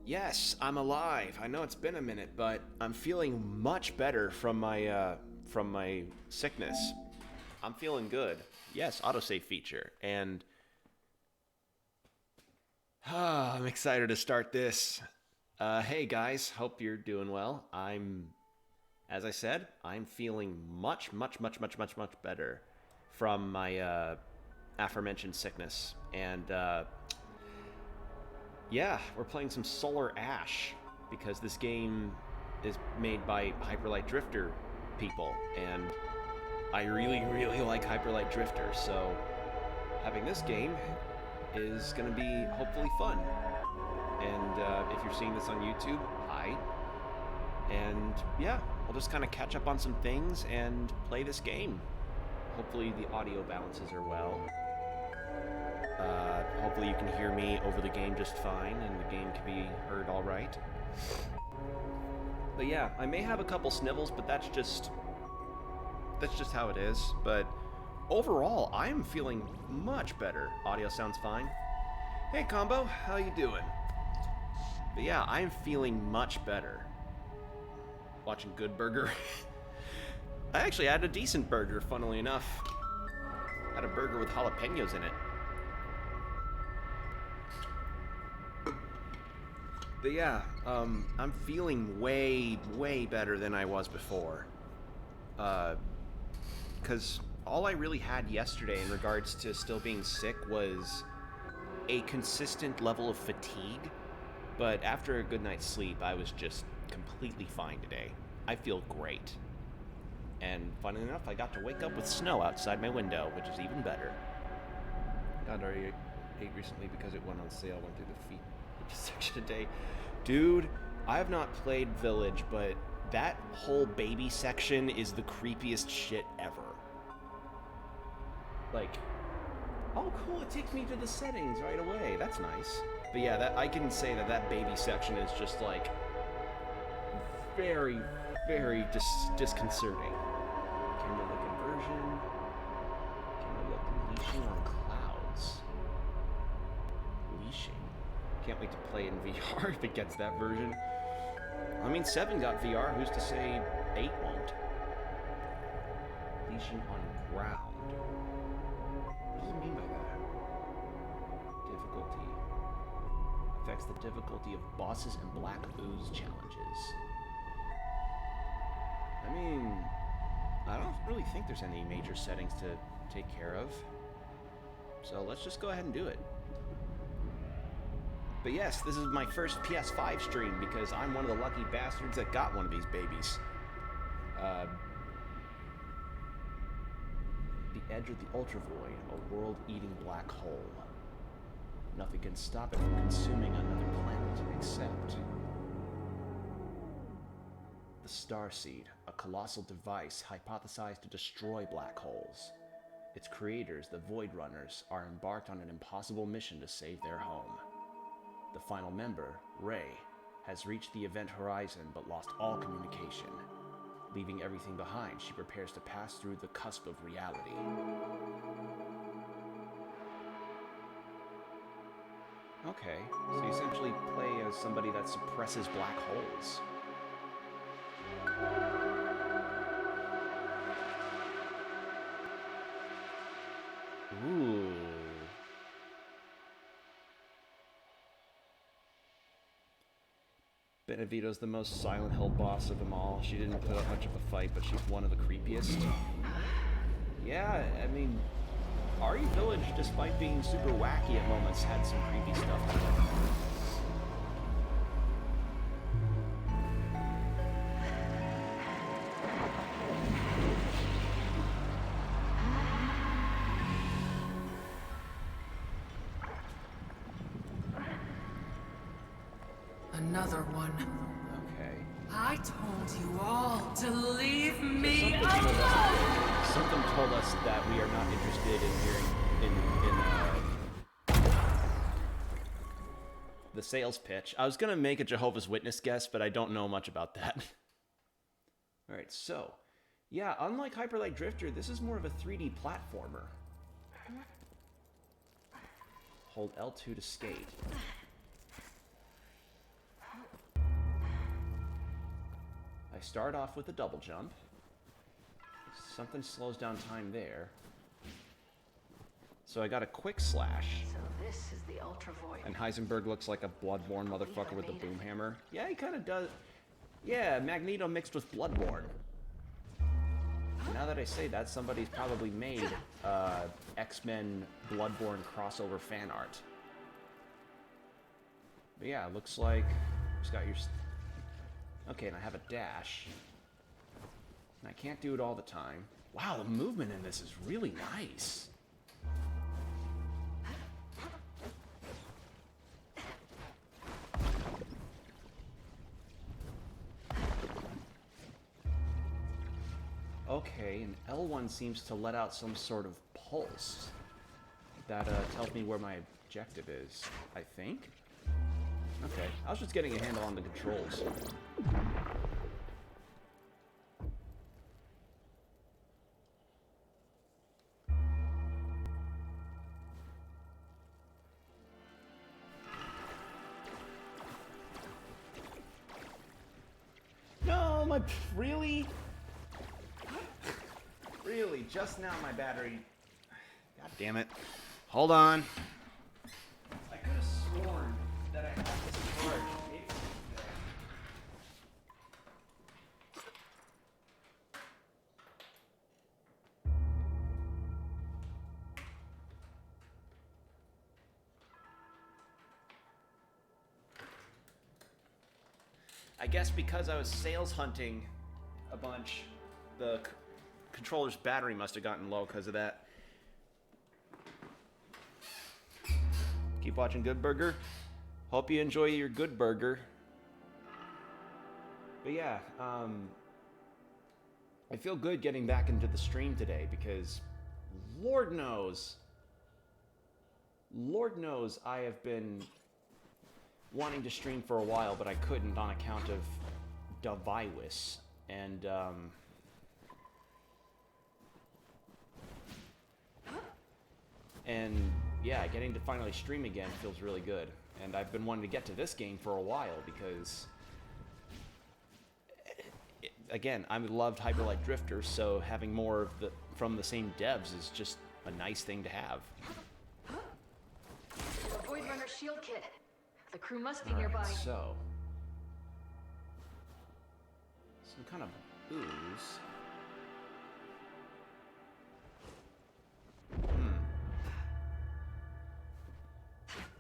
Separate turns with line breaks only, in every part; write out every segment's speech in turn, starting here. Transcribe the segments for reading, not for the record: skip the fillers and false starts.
Yes, I'm alive. I know it's been a minute, but I'm feeling much better from my sickness. I'm feeling good. Yes, autosave feature. And I'm excited to start this. Hey guys, hope you're doing well. As I said, I'm feeling much better from my aforementioned sickness. And yeah, we're playing some Solar Ash because this game is made by Hyperlight Drifter people, and I really like Hyperlight Drifter, so having this game is going to be hopefully fun. And if you're seeing this on YouTube, hi. And yeah, I'll just kind of catch up on some things and play this game. Hopefully the audio balances are well. Hopefully you can hear me over the game just fine, and the game can be heard all right. But yeah, I may have a couple snivels, but that's just how it is. But overall, I am feeling much better. Audio sounds fine. Hey, Combo, how you doing? But yeah, I am feeling much better. Watching Good Burger. I actually had a decent burger, funnily enough. Had a burger with jalapenos in it. But yeah, I'm feeling way better than I was before. Because all I really had yesterday in regards to still being sick was a consistent level of fatigue. But after a good night's sleep, I was just completely fine today. I feel great. And funnily enough, I got to wake up with snow outside my window, which is even better. Got already ate recently because it went on sale, went through the feet section today. Dude, I have not played Village, but that whole baby section is the creepiest shit ever. Like, oh cool, it takes me to the settings right away. That's nice. But yeah, that I can say that baby section is just like very disconcerting. Camera look inversion. Camera look leashing on clouds. Leashing. Can't wait to play in VR if it gets that version. I mean, 7 got VR. Who's to say 8 won't? Leashing on ground. What does it mean by that? Difficulty. Affects the difficulty of bosses and black ooze challenges. I mean, I don't really think there's any major settings to take care of. So let's just go ahead and do it. But yes, this is my first PS5 stream because I'm one of the lucky bastards that got one of these babies. The edge of the Ultra Void, a world-eating black hole. Nothing can stop it from consuming another planet except the Starseed, a colossal device hypothesized to destroy black holes. Its creators, the Void Runners, are embarked on an impossible mission to save their home. The final member, Ray, has reached the event horizon but lost all communication. Leaving everything behind, she prepares to pass through the cusp of reality. Okay, so you essentially play as somebody that suppresses black holes. Ooh. Benevito's the most Silent Hill boss of them all. She didn't put up much of a fight, but she's one of the creepiest. Yeah, I mean, Ari Village, despite being super wacky at moments, had some creepy stuff to it.
Another one.
Okay.
I told you all to leave me
Something
alone!
Something told us that we are not interested in hearing the sales pitch. I was gonna make a Jehovah's Witness guess, but I don't know much about that. Alright, so yeah, unlike Hyperlight Drifter, this is more of a 3D platformer. Hold L2 to skate. start off with a double jump. Something slows down time there. So I got a quick slash.
So this is the Ultra Void.
And Heisenberg looks like a Bloodborne motherfucker with a boom hammer. Yeah, he kind of does. Yeah, Magneto mixed with Bloodborne. Now that I say that, somebody's probably made X-Men Bloodborne crossover fan art. But yeah, it looks like just got your... Okay, and I have a dash. And I can't do it all the time. Wow, the movement in this is really nice. Okay, and L1 seems to let out some sort of pulse that tells me where my objective is, I think. Okay, I was just getting a handle on the controls. No, my... Really? Really? Just now my battery... God damn it. Hold on. I could have sworn that I had this charge. I guess because I was sales hunting a bunch, the controller's battery must have gotten low because of that. Keep watching Good Burger. Hope you enjoy your Good Burger. But yeah, I feel good getting back into the stream today because Lord knows I have been wanting to stream for a while, but I couldn't on account of device. And yeah, getting to finally stream again feels really good. And I've been wanting to get to this game for a while because, again, I loved Hyper Light Drifter, so having more of from the same devs is just a nice thing to have.
Void Runner shield kit. The crew must be nearby.
So, some kind of ooze.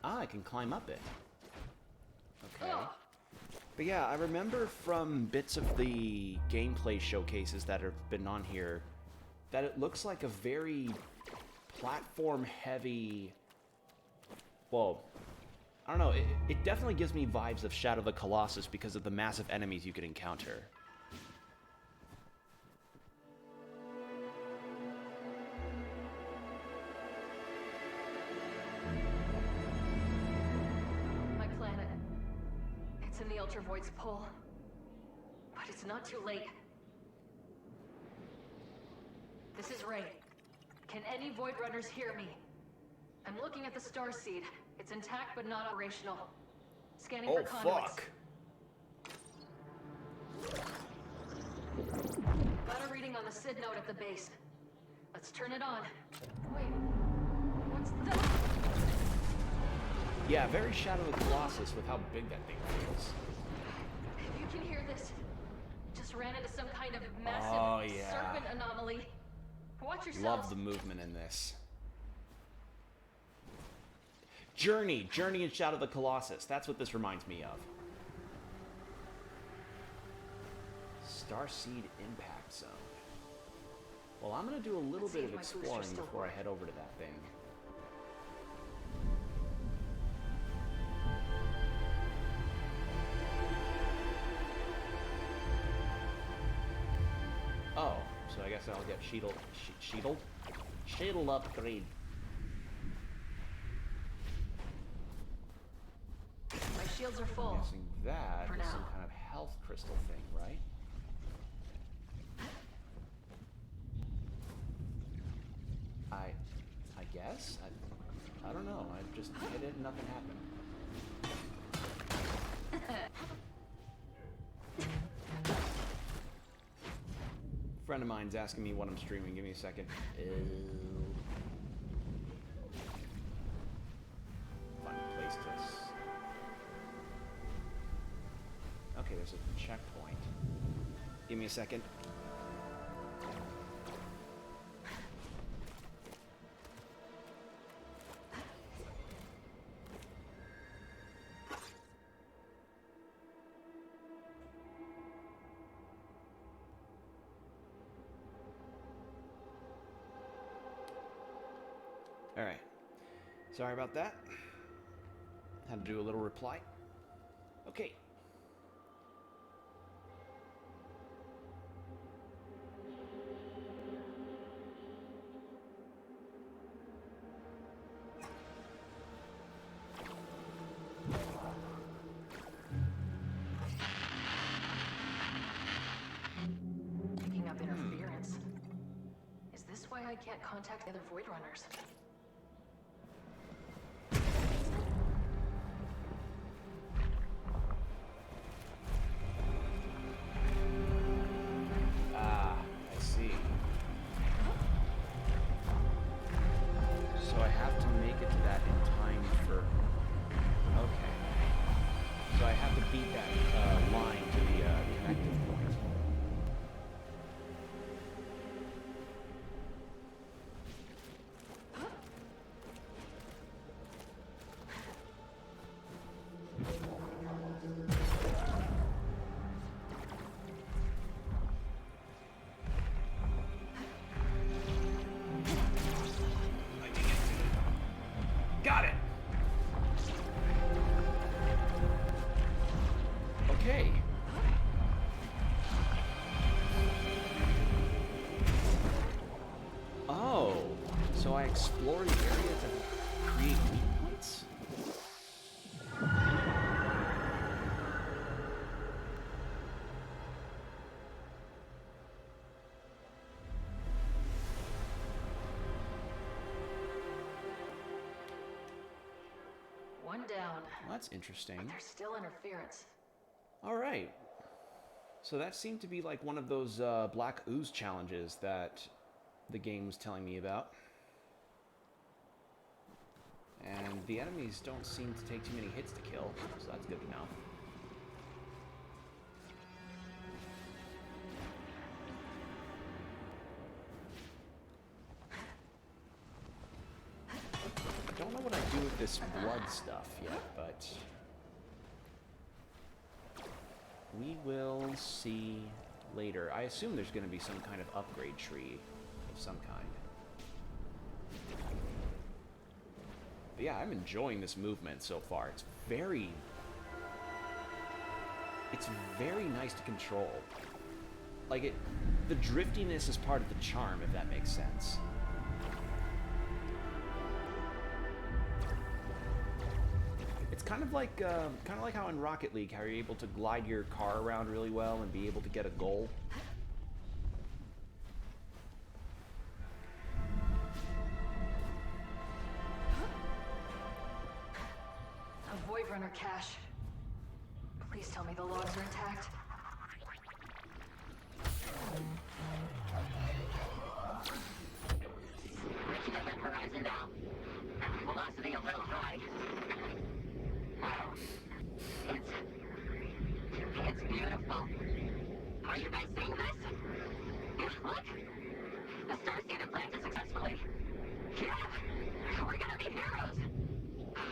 Ah, I can climb up it. Okay. But yeah, I remember from bits of the gameplay showcases that have been on here that it looks like a very platform-heavy... Well, I don't know, it definitely gives me vibes of Shadow of the Colossus because of the massive enemies you could encounter.
My planet. It's in the Ultra Void's pull. But it's not too late. This is Ray. Can any Void Runners hear me? I'm looking at the Starseed. It's intact but not operational. Scanning for conduits.
Fuck.
Got a reading on the SID node at the base. Let's turn it on. Wait, what's that?
Yeah, very Shadow of the Colossus with how big that thing feels.
If you can hear this, just ran into some kind of massive serpent anomaly. Watch yourselves.
Love the movement in this. Journey in Shadow of the Colossus. That's what this reminds me of. Starseed Impact Zone. Well, I'm going to do a little bit of exploring before I head over to that thing. Oh, so I guess I'll get Sheetled upgrade.
My shields are full.
I'm guessing that
For
is
now.
some kind of health crystal thing, right? I guess? I don't know. I just hit it and nothing happened. friend of mine's asking me what I'm streaming. Give me a second. Find a place to... Okay, there's a checkpoint. Give me a second. Alright. Sorry about that. Had to do a little reply. Okay.
Picking up interference. Is this why I can't contact the other Void Runners?
Got it! Okay. Oh, so I explore the area to create weak points?
One down.
Well, that's interesting.
But there's still interference.
All right. So that seemed to be like one of those black ooze challenges that the game was telling me about. And the enemies don't seem to take too many hits to kill, so that's good to know. I don't know what I do with this blood stuff yet, but we will see later. I assume there's going to be some kind of upgrade tree of some kind. But yeah, I'm enjoying this movement so far. It's very nice to control. Like the driftiness is part of the charm, if that makes sense. It's kind of like how in Rocket League, how you're able to glide your car around really well and be able to get a goal.
A Void Runner cache. Please tell me the logs are intact.
Reaching up the horizon now. Velocity a little high. It's beautiful. Are you guys seeing this? Yeah, look. The star seed implanted successfully. Yeah, we're gonna be heroes.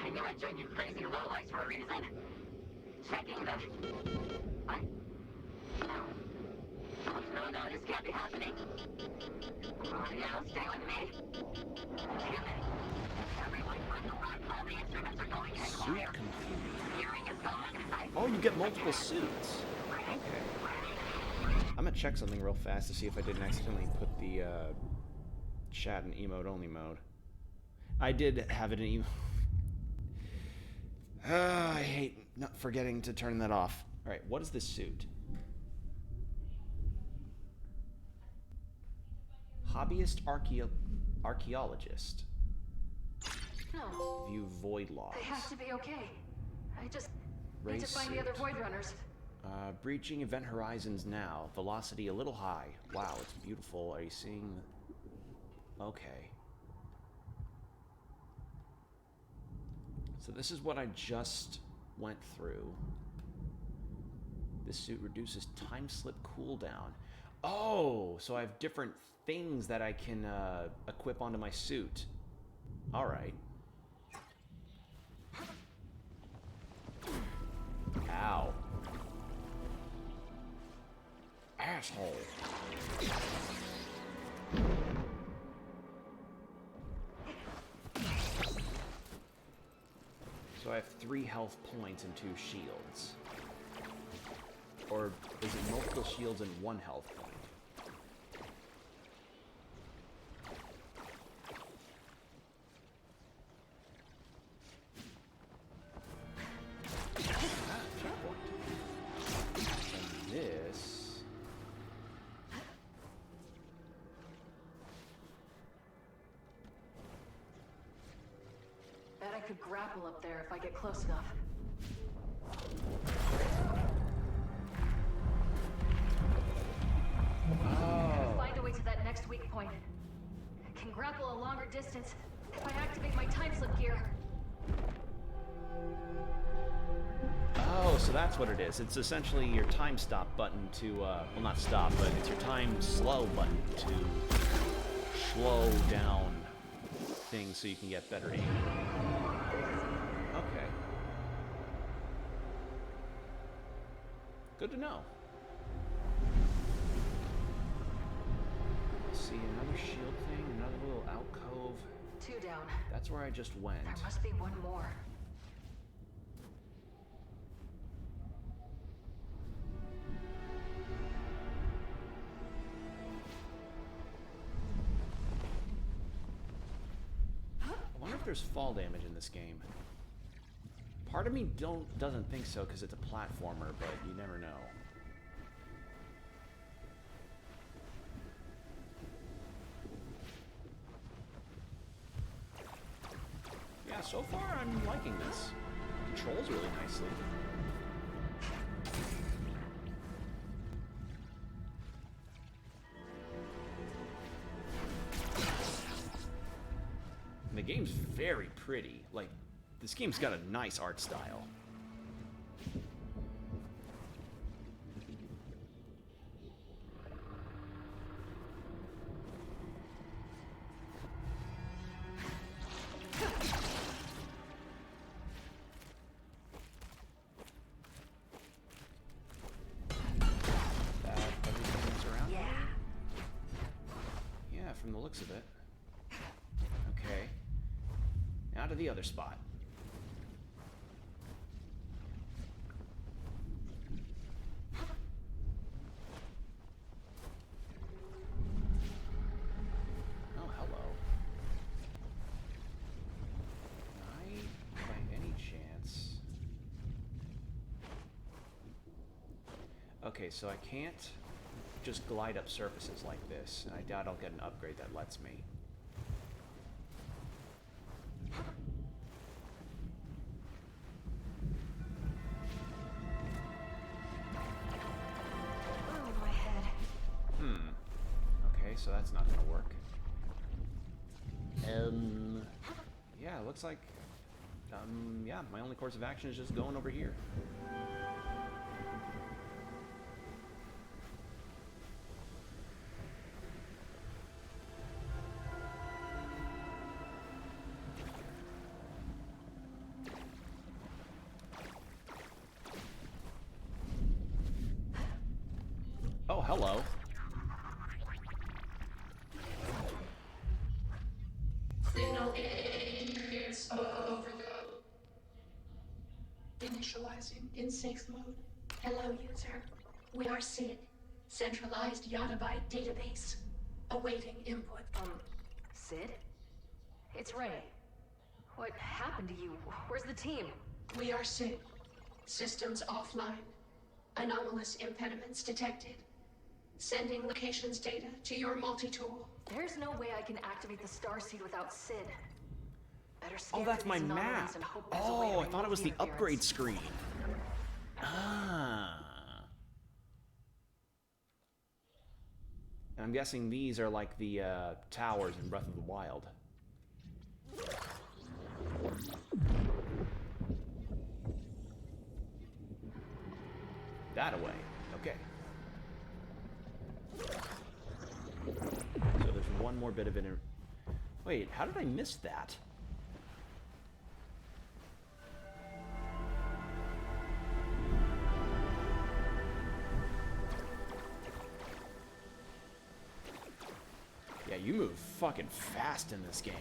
I knew I'd join you crazy lowlights for a reason. Checking the... What? No, this can't be happening. Oh, yeah, stay with me. Damn it. Everyone run the rock. All the instruments are going
Suit
haywire.
computing.
Hearing is gone.
Oh, you get multiple suits. Okay. I'm gonna check something real fast to see if I didn't accidentally put the chat in emote only mode. I did have it in emote. I hate not forgetting to turn that off. All right, what is this suit? Hobbyist archaeologist.
No,
View void logs.
they have to be okay. I just need to
Race
find the other
suit.
Void Runners.
Breaching event horizons now. Velocity a little high. Wow, it's beautiful. Are you seeing... Okay. So this is what I just went through. This suit reduces time slip cooldown. Oh, so I have different things that I can equip onto my suit. Alright. Ow. Asshole. So I have 3 health points and 2 shields. Or is it multiple shields and 1 health point? And this...
Bet I could grapple up there if I get close enough.
Oh.
Find a way to that next weak point. Can grapple a longer distance if I activate my time slip gear.
Oh, so that's what it is. It's essentially your time stop button to, well, not stop, but it's your time slow button to slow down things so you can get better aim. Okay. Good to know. Let's see, another shield thing, another little alcove.
2 down.
That's where I just went.
There must be one more.
I wonder if there's fall damage in this game. Part of me doesn't think so because it's a platformer, but you never know. Yeah, so far I'm liking this. Controls really nicely. And the game's very pretty. Like, this game's got a nice art style. Everything's around?
Yeah.
Yeah, from the looks of it. Okay. Now to the other spot. Oh, hello. By any chance... Okay, so I can't just glide up surfaces like this, and I doubt I'll get an upgrade that lets me.
Oh, my head.
Okay, so that's not gonna work. Yeah, it looks like, yeah, my only course of action is just going over here. Oh, hello.
Signal interference overload. Initializing in safe mode. Hello, user. We are SID, centralized yottabyte database. Awaiting input.
Sid? It's Ray. What happened to you? Where's the team?
We are SID. Systems offline. Anomalous impediments detected. Sending locations data to your multi-tool.
There's no way I can activate the starseed without Sid. Better scan
Oh, that's
for
my
these
map.
anomalies and hope there's a way to
Oh, I thought it was
remove
the upgrade
interference.
screen. Ah. I'm guessing these are like the towers in Breath of the Wild. That away. Okay. So there's one more bit of it. Wait, how did I miss that? Yeah, you move fucking fast in this game.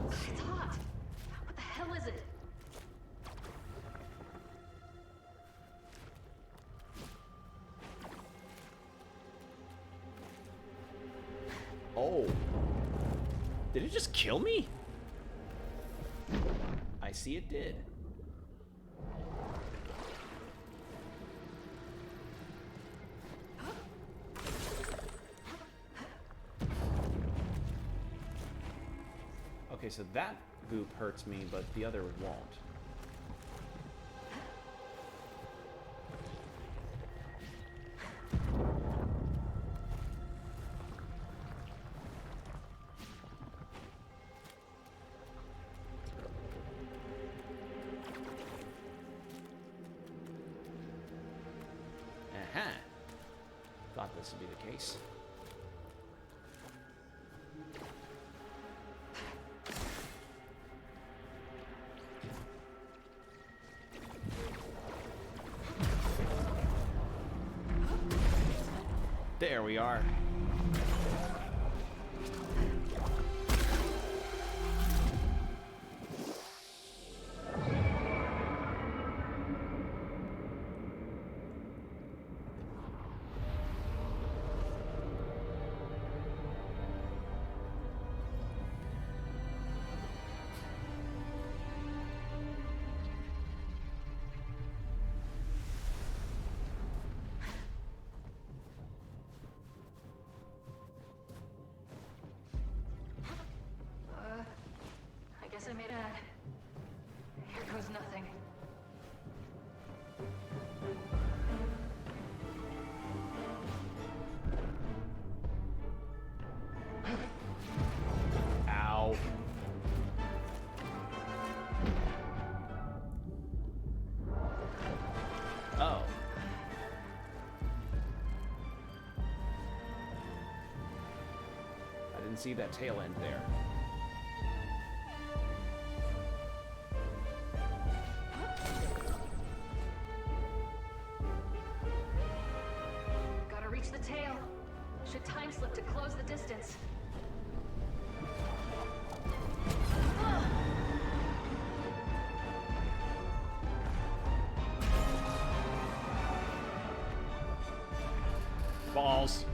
It's hot. What the hell is it?
Oh. Did it just kill me? I see it did. Okay, so that goop hurts me, but the other won't. Aha! Thought this would be the case. There we are.
I guess I made a... Here goes nothing.
Ow. Oh. I didn't see that tail end there.
Gotta reach the tail. Should time slip to close the distance.
Balls.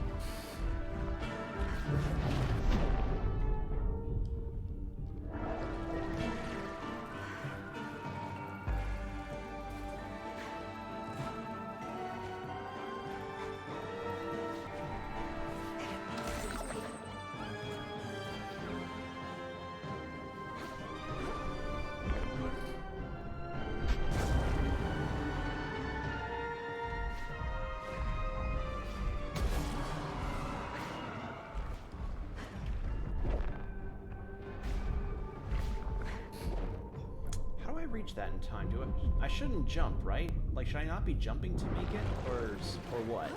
Reach that in time. I shouldn't jump, right? Like, should I not be jumping to make it, or what?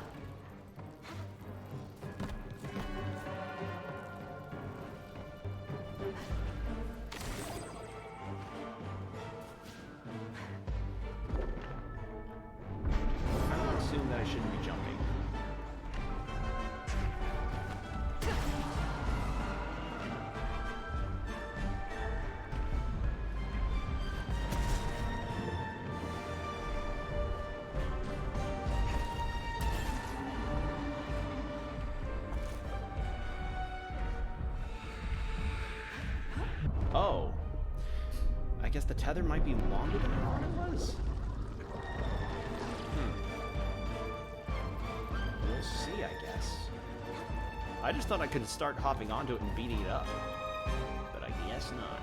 I would assume that I shouldn't be jumping. Oh. I guess the tether might be longer than I thought it was? We'll see, I guess. I just thought I could start hopping onto it and beating it up. But I guess not.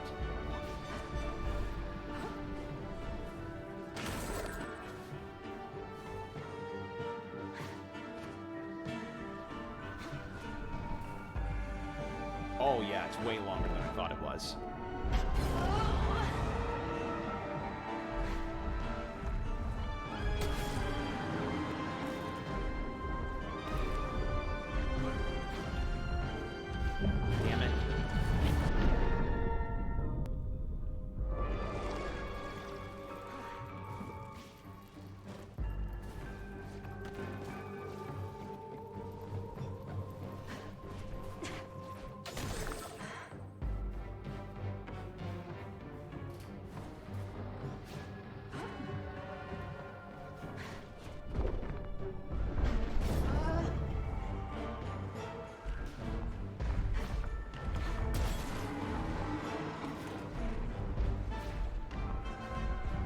Oh yeah, it's way longer than I thought it was. Damn it.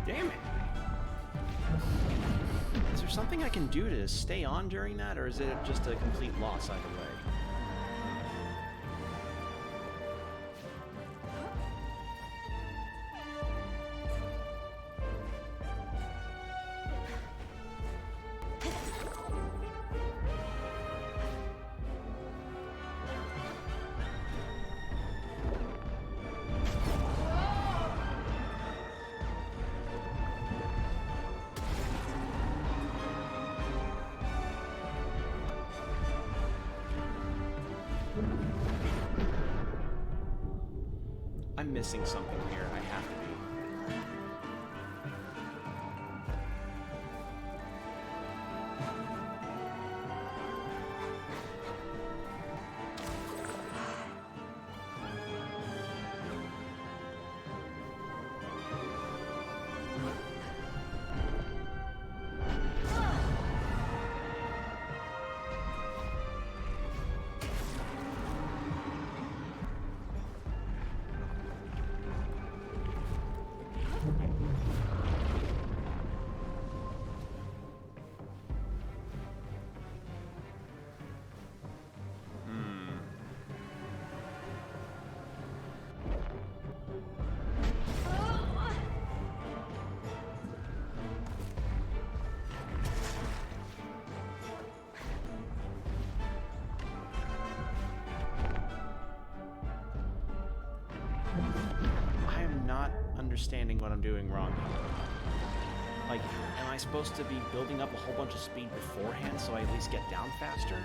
Damn it. Is there something I can do to stay on during that, or is it just a complete loss either way? I'm missing something here. I have to be. I am not understanding what I'm doing wrong. Like, am I supposed to be building up a whole bunch of speed beforehand so I at least get down faster?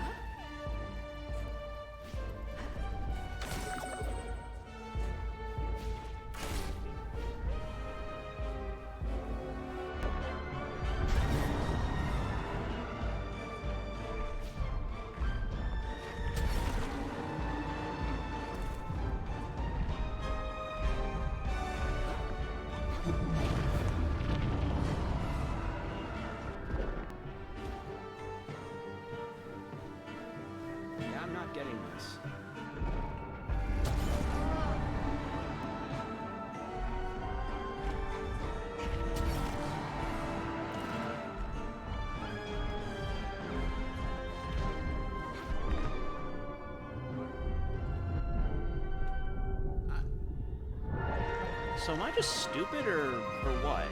Yeah, I'm not getting this. So am I just stupid or what?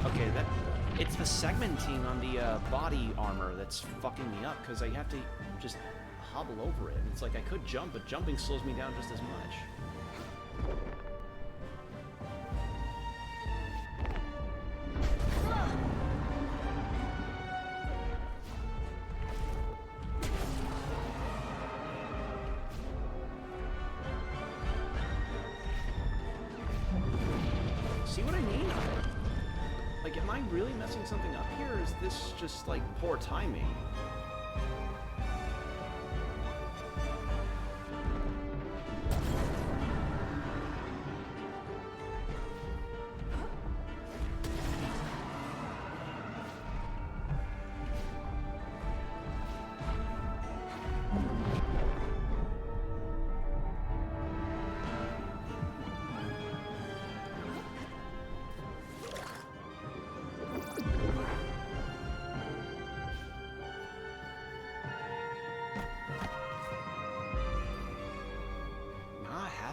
Okay, it's the segmenting on the body armor that's fucking me up, because I have to just hobble over it. It's like I could jump, but jumping slows me down just as much. See what I mean? Like, am I really messing something up here, or is this just, like, poor timing?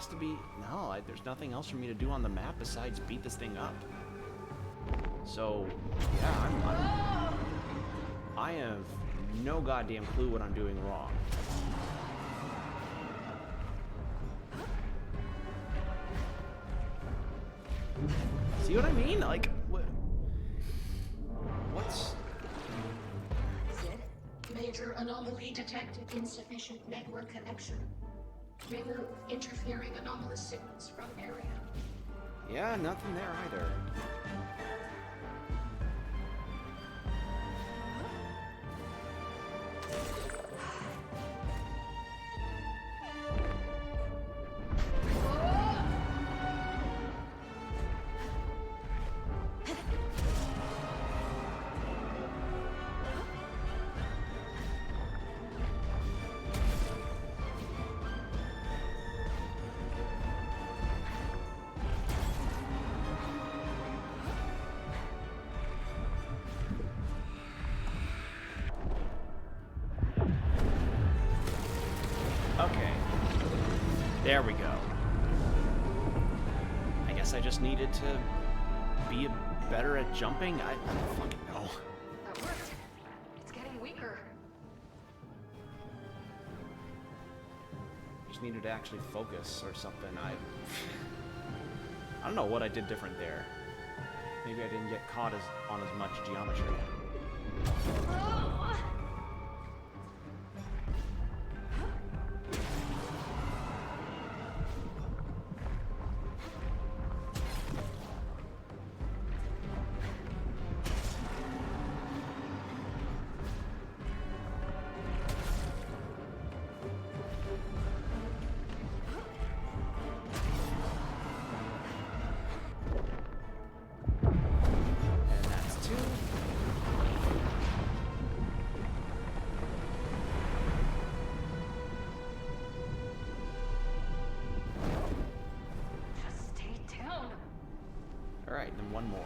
to be... No, there's nothing else for me to do on the map besides beat this thing up. So, yeah, I have no goddamn clue what I'm doing wrong. See what I mean? Like, what's...
Major anomaly detected. Insufficient network connection. Remove interfering anomalous signals from area.
Yeah, nothing there either. Okay. There we go. I guess I just needed to be better at jumping. I don't fucking know.
That worked. It's getting weaker.
Just needed to actually focus or something. I don't know what I did different there. Maybe I didn't get caught on as much geometry. Alright, then one more.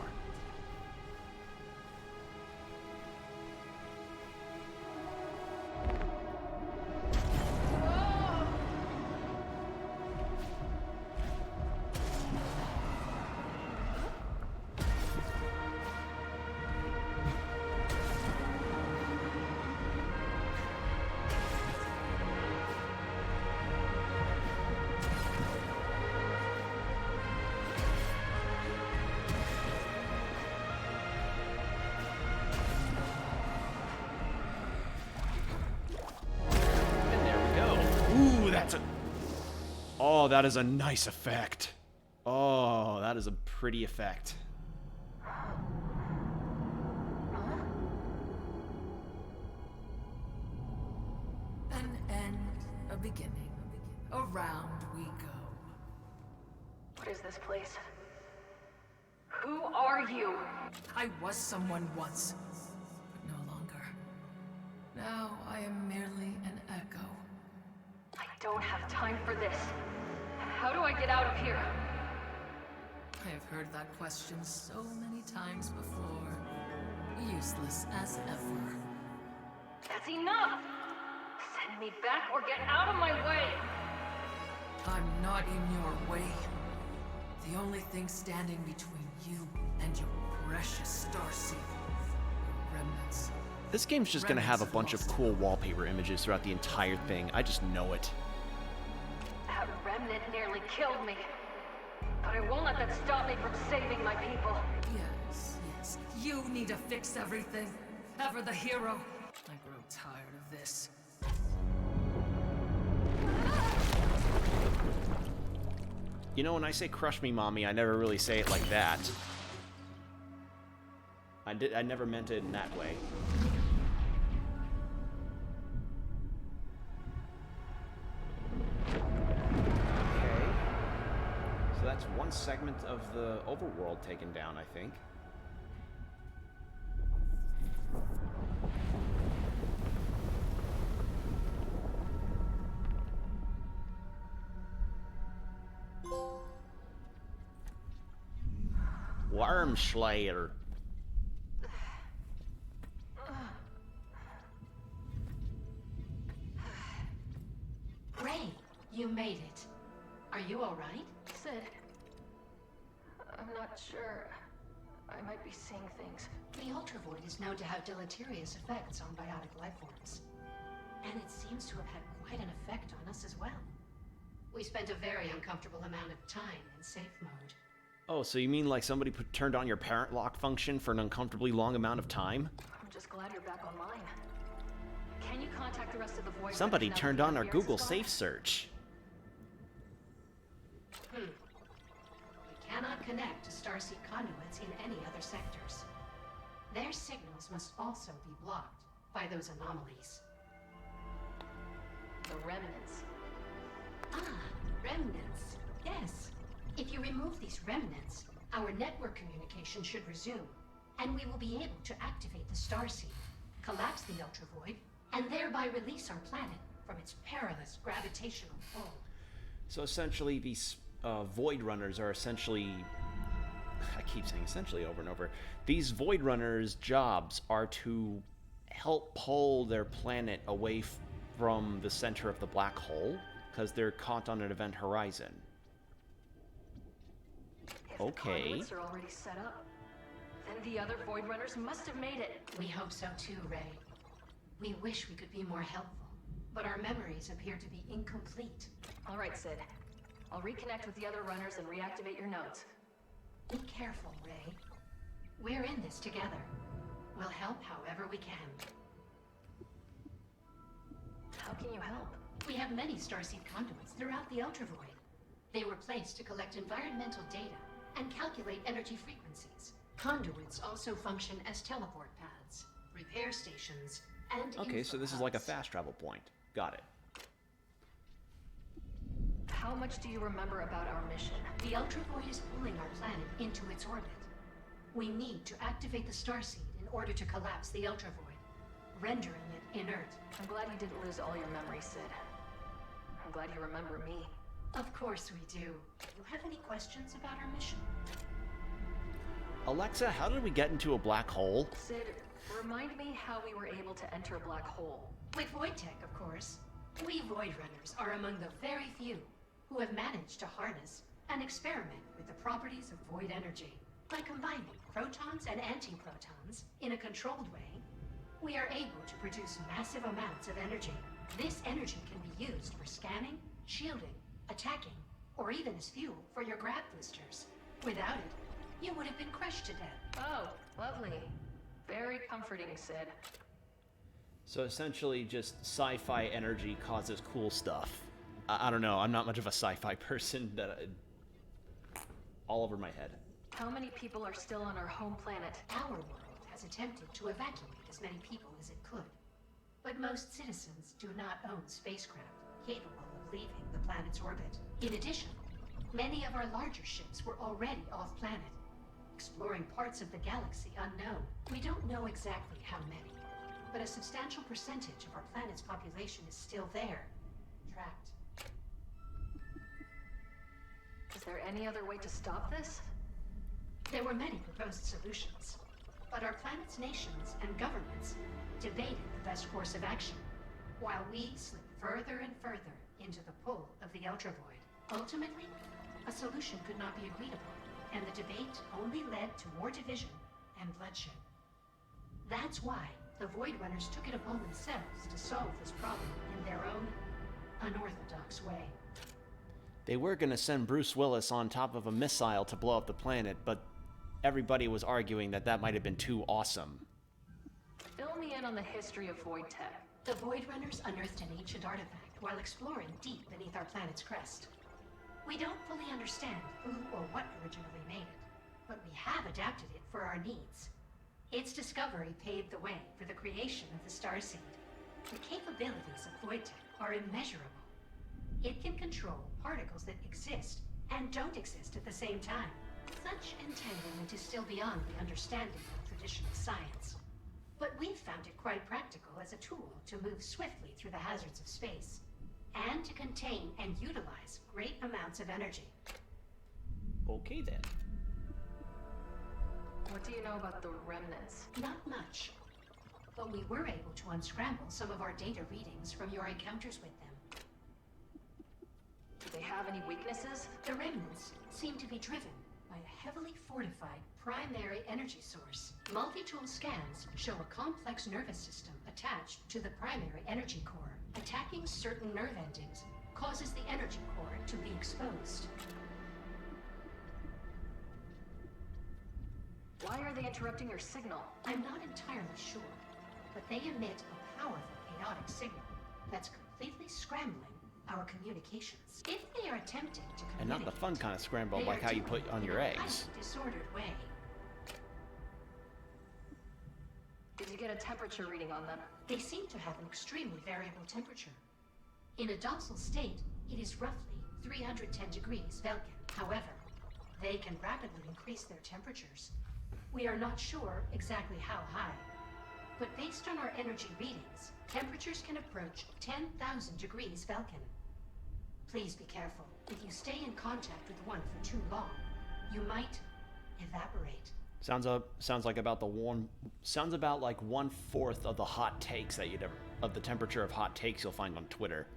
Oh, that is a nice effect. Oh, that is a pretty effect.
An end, a beginning. Around we go.
What is this place? Who are you?
I was someone once, but no longer. Now I am merely an echo.
I don't have time for this. How do I get out of here?
I have heard that question so many times before. Useless as ever.
That's enough! Send me back or get out of my way!
I'm not in your way. The only thing standing between you and your precious starseed are remnants.
This game's just gonna have a bunch of cool wallpaper images throughout the entire thing. I just know it.
That remnant nearly killed me. But I won't let that stop me from saving my people.
Yes, yes. You need to fix everything. Ever the hero. I grow tired of this.
You know, when I say crush me, mommy, I never really say it like that. I never meant it in that way. Okay. So that's one segment of the overworld taken down, I think. Worm Slayer.
Ray, you made it. Are you all right?
Sid, I'm not sure. I might be seeing things.
The ultravoid is known to have deleterious effects on biotic life forms. And it seems to have had quite an effect on us as well. We spent a very uncomfortable amount of time in safe mode.
Oh, so you mean like somebody turned on your parent lock function for an uncomfortably long amount of time?
I'm just glad you're back online. Can you contact the rest of the Void?
Somebody
Runners now
turned
that
on
the
our
interference
Google
is gone?
Safe Search.
We cannot connect to starseed conduits in any other sectors. Their signals must also be blocked by those anomalies.
The remnants.
Ah, remnants. Yes. If you remove these remnants, our network communication should resume, and we will be able to activate the starseed, collapse the ultravoid, and thereby release our planet from its perilous gravitational pull.
So essentially, these Void Runners are essentially... I keep saying essentially over and over. These Void Runners' jobs are to help pull their planet away from the center of the black hole, because they're caught on an event horizon.
If the
Okay.
conduits are already set up, then the other Void Runners must have made it.
We hope so too, Ray. We wish we could be more helpful, but our memories appear to be incomplete.
All right, Sid. I'll reconnect with the other runners and reactivate your nodes.
Be careful, Ray. We're in this together. We'll help however we can.
How can you help?
We have many starseed conduits throughout the ultravoid. They were placed to collect environmental data and calculate energy frequencies. Conduits also function as teleport paths, repair stations, and
Okay, so this is like a
hubs.
fast travel point. Got it.
How much do you remember about our mission?
The ultravoid is pulling our planet into its orbit. We need to activate the starseed in order to collapse the ultravoid, rendering it inert.
I'm glad you didn't lose all your memories, Sid. I'm glad you remember me.
Of course we do. Do you have any questions about our mission?
Alexa, how did we get into a black hole?
Sid, remind me how we were able to enter a black hole.
With void tech, of course. We Void Runners are among the very few who have managed to harness and experiment with the properties of void energy. By combining protons and antiprotons in a controlled way, we are able to produce massive amounts of energy. This energy can be used for scanning, shielding, attacking, or even as fuel for your grav boosters. Without it, you would have been crushed to death.
Oh, lovely. Very comforting, Sid.
So essentially, just sci-fi energy causes cool stuff. I don't know. I'm not much of a sci-fi person. All over my head.
How many people are still on our home planet?
Our world has attempted to evacuate as many people as it could. But most citizens do not own spacecraft capable of leaving the planet's orbit. In addition, many of our larger ships were already off-planet, exploring parts of the galaxy unknown. We don't know exactly how many, but a substantial percentage of our planet's population is still there, trapped.
Is there any other way to stop this?
There were many proposed solutions, but our planet's nations and governments debated the best course of action, while we slipped further and further into the pull of the ultravoid. Ultimately, a solution could not be agreed upon, and the debate only led to more division and bloodshed. That's why the Void Runners took it upon themselves to solve this problem in their own unorthodox way.
They were going to send Bruce Willis on top of a missile to blow up the planet, but everybody was arguing that that might have been too awesome.
Fill me in on the history of Void Tech.
The Void Runners unearthed an ancient artifact while exploring deep beneath our planet's crest. We don't fully understand who or what originally made it, but we have adapted it for our needs. Its discovery paved the way for the creation of the Starseed. The capabilities of Void Tech are immeasurable. It can control particles that exist and don't exist at the same time. Such entanglement is still beyond the understanding of traditional science. But we've found it quite practical as a tool to move swiftly through the hazards of space, and to contain and utilize great amounts of energy.
Okay then.
What do you know about the remnants?
Not much, but we were able to unscramble some of our data readings from your encounters with them.
Do they have any weaknesses?
The remnants seem to be driven by a heavily fortified primary energy source. Multi-tool scans show a complex nervous system attached to the primary energy core. Attacking certain nerve endings causes the energy core to be exposed.
Why are they interrupting your signal?
I'm not entirely sure, but they emit a powerful chaotic signal that's completely scrambling our communications. If they are attempting to communicate,
And not the fun kind of scramble
they
like
are
how you
doing
put on
it
your
in a
eggs.
highly disordered way.
Did you get a temperature reading on them?
They seem to have an extremely variable temperature. In a docile state, it is roughly 310 degrees Kelvin. However, they can rapidly increase their temperatures. We are not sure exactly how high, but based on our energy readings, temperatures can approach 10,000 degrees Kelvin. Please be careful. If you stay in contact with one for too long, you might evaporate.
Sounds like about like 1/4 of the hot takes that you'd ever, of the temperature of hot takes you'll find on Twitter.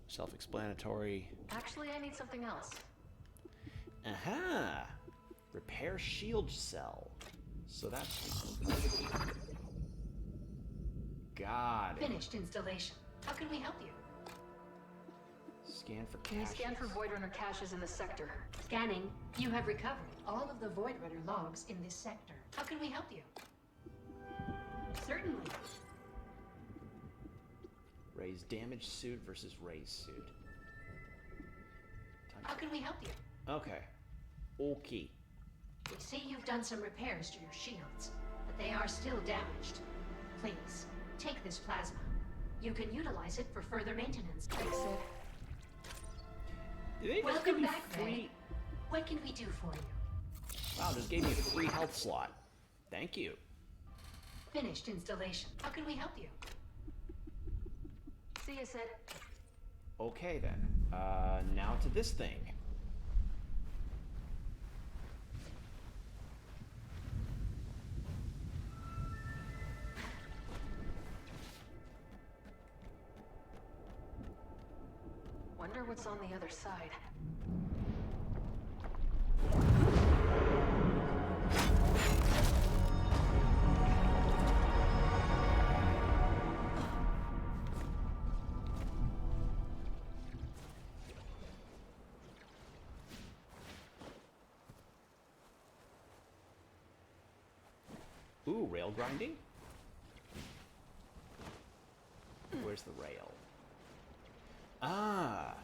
Self-explanatory.
Actually, I need something else.
Aha! Repair shield cell. So that's... Got it.
Finished installation. How can we help you?
Scan for
Can you
caches.
scan for Void Runner caches in the sector?
Scanning. You have recovered all of the Void Runner logs in this sector. How can we help you? Certainly.
Ray's damaged suit versus Ray's suit.
How can we help you?
Okay. Okay.
We see you've done some repairs to your shields, but they are still damaged. Please, take this plasma. You can utilize it for further maintenance.
Thanks, Sid.
Did they just
Welcome
give me
back,
free...
Ray. What can we do for you?
Wow, just gave me a free health slot. Thank you.
Finished installation. How can we help you?
See you, Sid.
Okay then. Now to this thing.
Wonder what's on the other side.
Ooh, rail grinding? Where's the rail? Ah!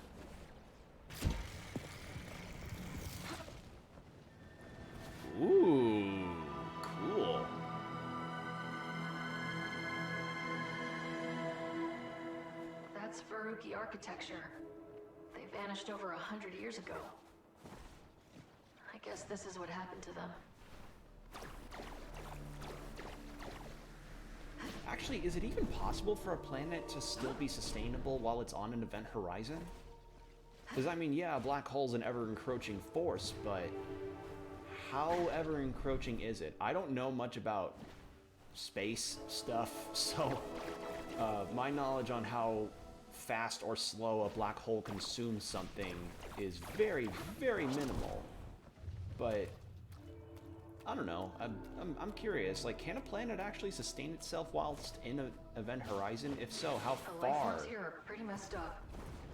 Ooh, cool.
That's Veruki architecture. They vanished over 100 years ago. I guess this is what happened to them.
Actually, is it even possible for a planet to still be sustainable while it's on an event horizon? Because, I mean, yeah, a black hole's an ever-encroaching force, but how ever-encroaching is it? I don't know much about space stuff, so my knowledge on how fast or slow a black hole consumes something is very, very minimal. But I don't know. I'm curious. Like, can a planet actually sustain itself whilst in an event horizon? If so, how
The life
far?
forms here are pretty messed up.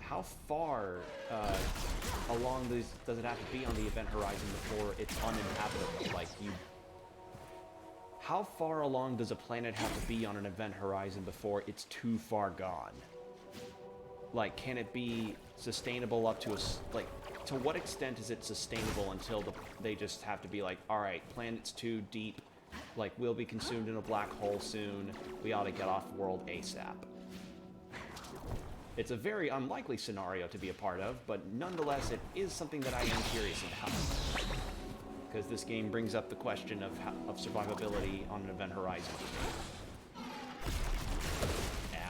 How far along does it have to be on the event horizon before it's uninhabitable? Like, how far along does a planet have to be on an event horizon before it's too far gone? Like, can it be sustainable up to a like? To what extent is it sustainable until they just have to be like, all right, planet's too deep, like we'll be consumed in a black hole soon. We ought to get off world ASAP. It's a very unlikely scenario to be a part of, but nonetheless, it is something that I am curious about. Because this game brings up the question of survivability on an event horizon.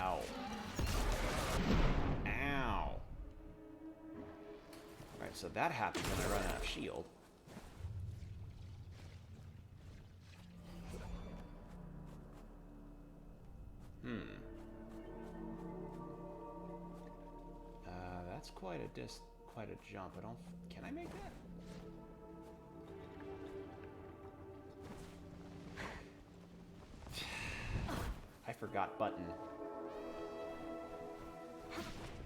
Ow. Ow. Alright, so that happens when I run out of shield. That's quite a jump. I don't. Can I make that? I forgot button.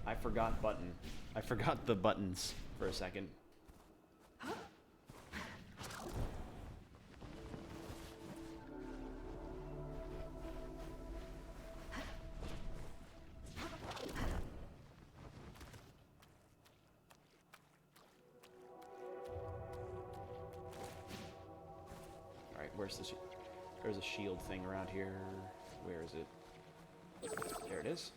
I forgot button. I forgot the buttons for a second. Where's this? There's a shield thing around here. Where is it? There it is.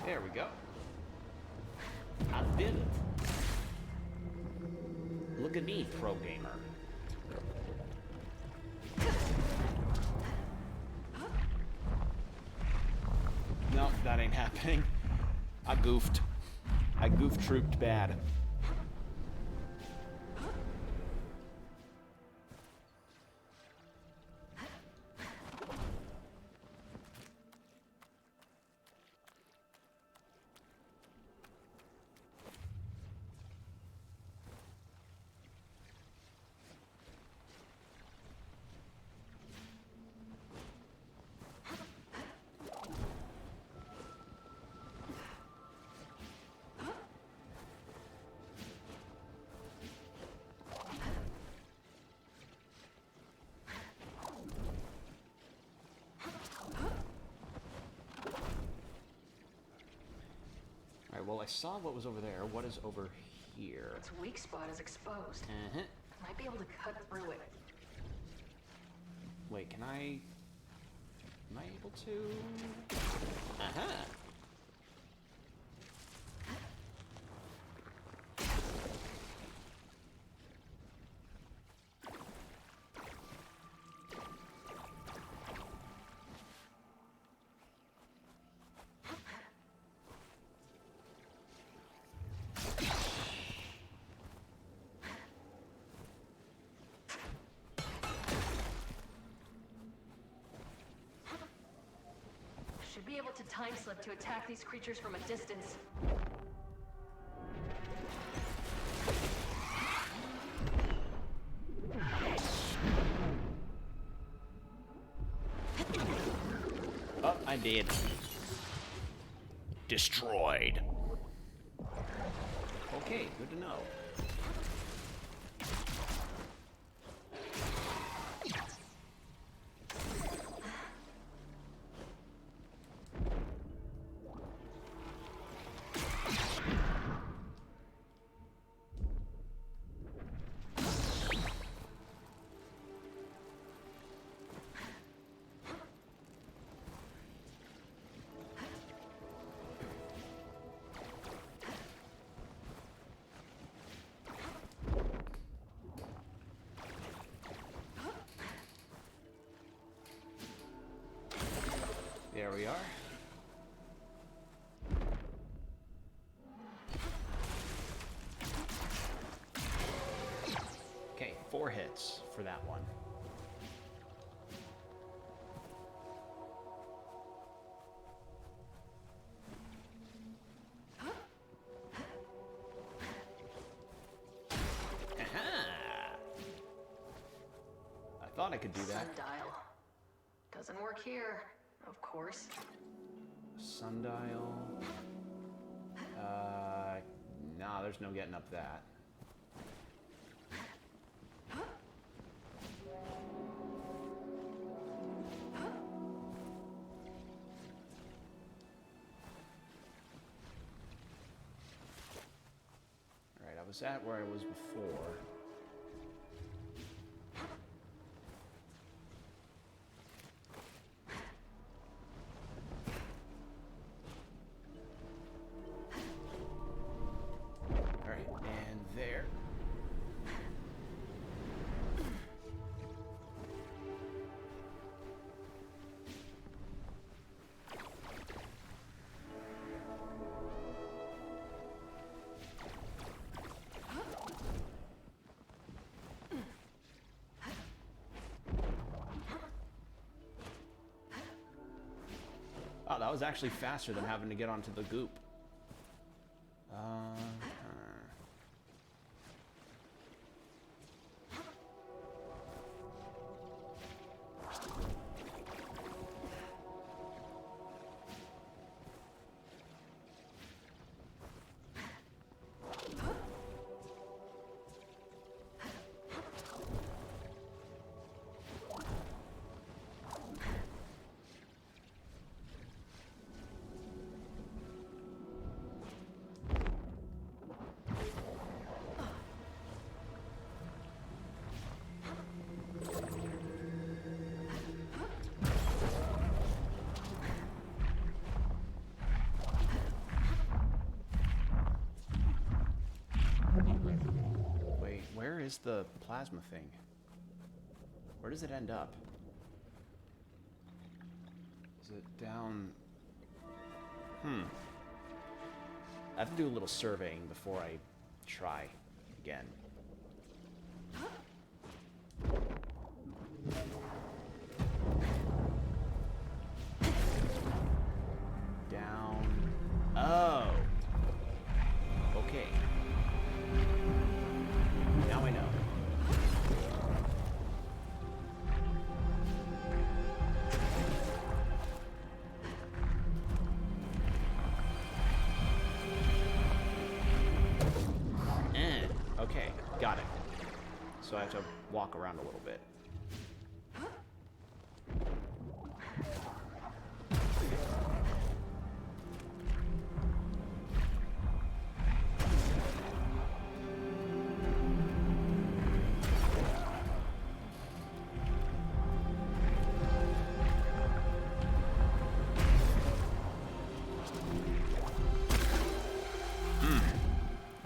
There we go. I did it. Look at me, pro gamer. No, that ain't happening. I goofed. I goof-trooped bad. Well, I saw what was over there. What is over here?
Its weak spot is exposed. Might be able to cut through it.
Wait, can I... Am I able to... Aha!
Should be able to time slip to attack these creatures from a distance.
Oh, I did. Destroyed. Okay, good to know. There we are. Okay, 4 hits for that one. I thought I could do that.
Sundial. Doesn't work here, of course.
Sundial. Nah, there's no getting up that. Alright, I was at where I was before. Wow, that was actually faster than having to get onto the goop. Wait, where is the plasma thing? Where does it end up? Is it down? I have to do a little surveying before I try again. Down. Oh. Okay. Now I know. Okay, got it. So I have to walk around a little bit.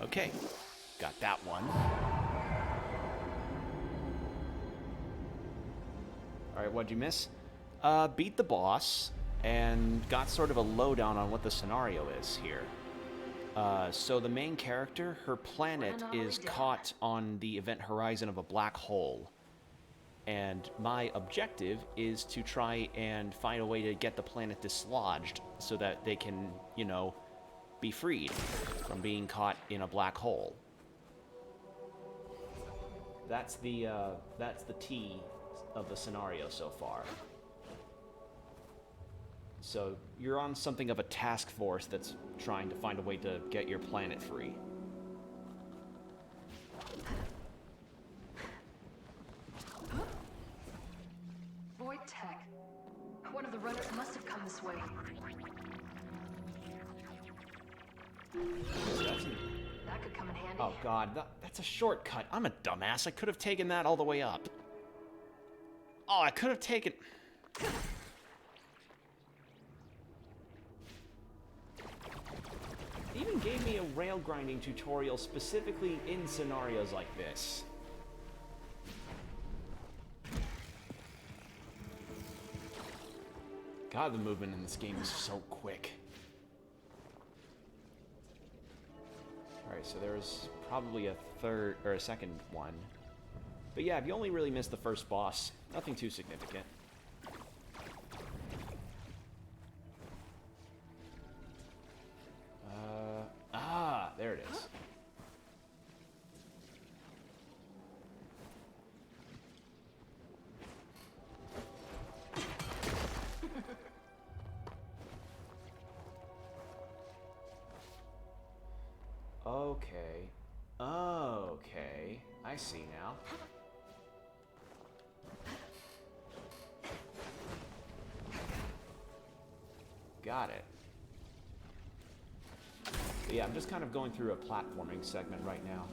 Okay, got that one. Alright, what'd you miss? Beat the boss, and got sort of a lowdown on what the scenario is here. So the main character, her planet is caught on the event horizon of a black hole. And my objective is to try and find a way to get the planet dislodged so that they can, you know, be freed from being caught in a black hole. That's the T of the scenario so far. So you're on something of a task force that's trying to find a way to get your planet free.
Void tech. One of the runners must have come this way. That could come in handy.
Oh god, that's a shortcut. I'm a dumbass. I could have taken that all the way up. Oh, I could have taken... It even gave me a rail grinding tutorial specifically in scenarios like this. God, the movement in this game is so quick. Alright, so there's probably a third, or a second one. But yeah, if you only really missed the first boss, nothing too significant. There it is. Okay. Okay. I see now. Got it. But yeah, I'm just kind of going through a platforming segment right now.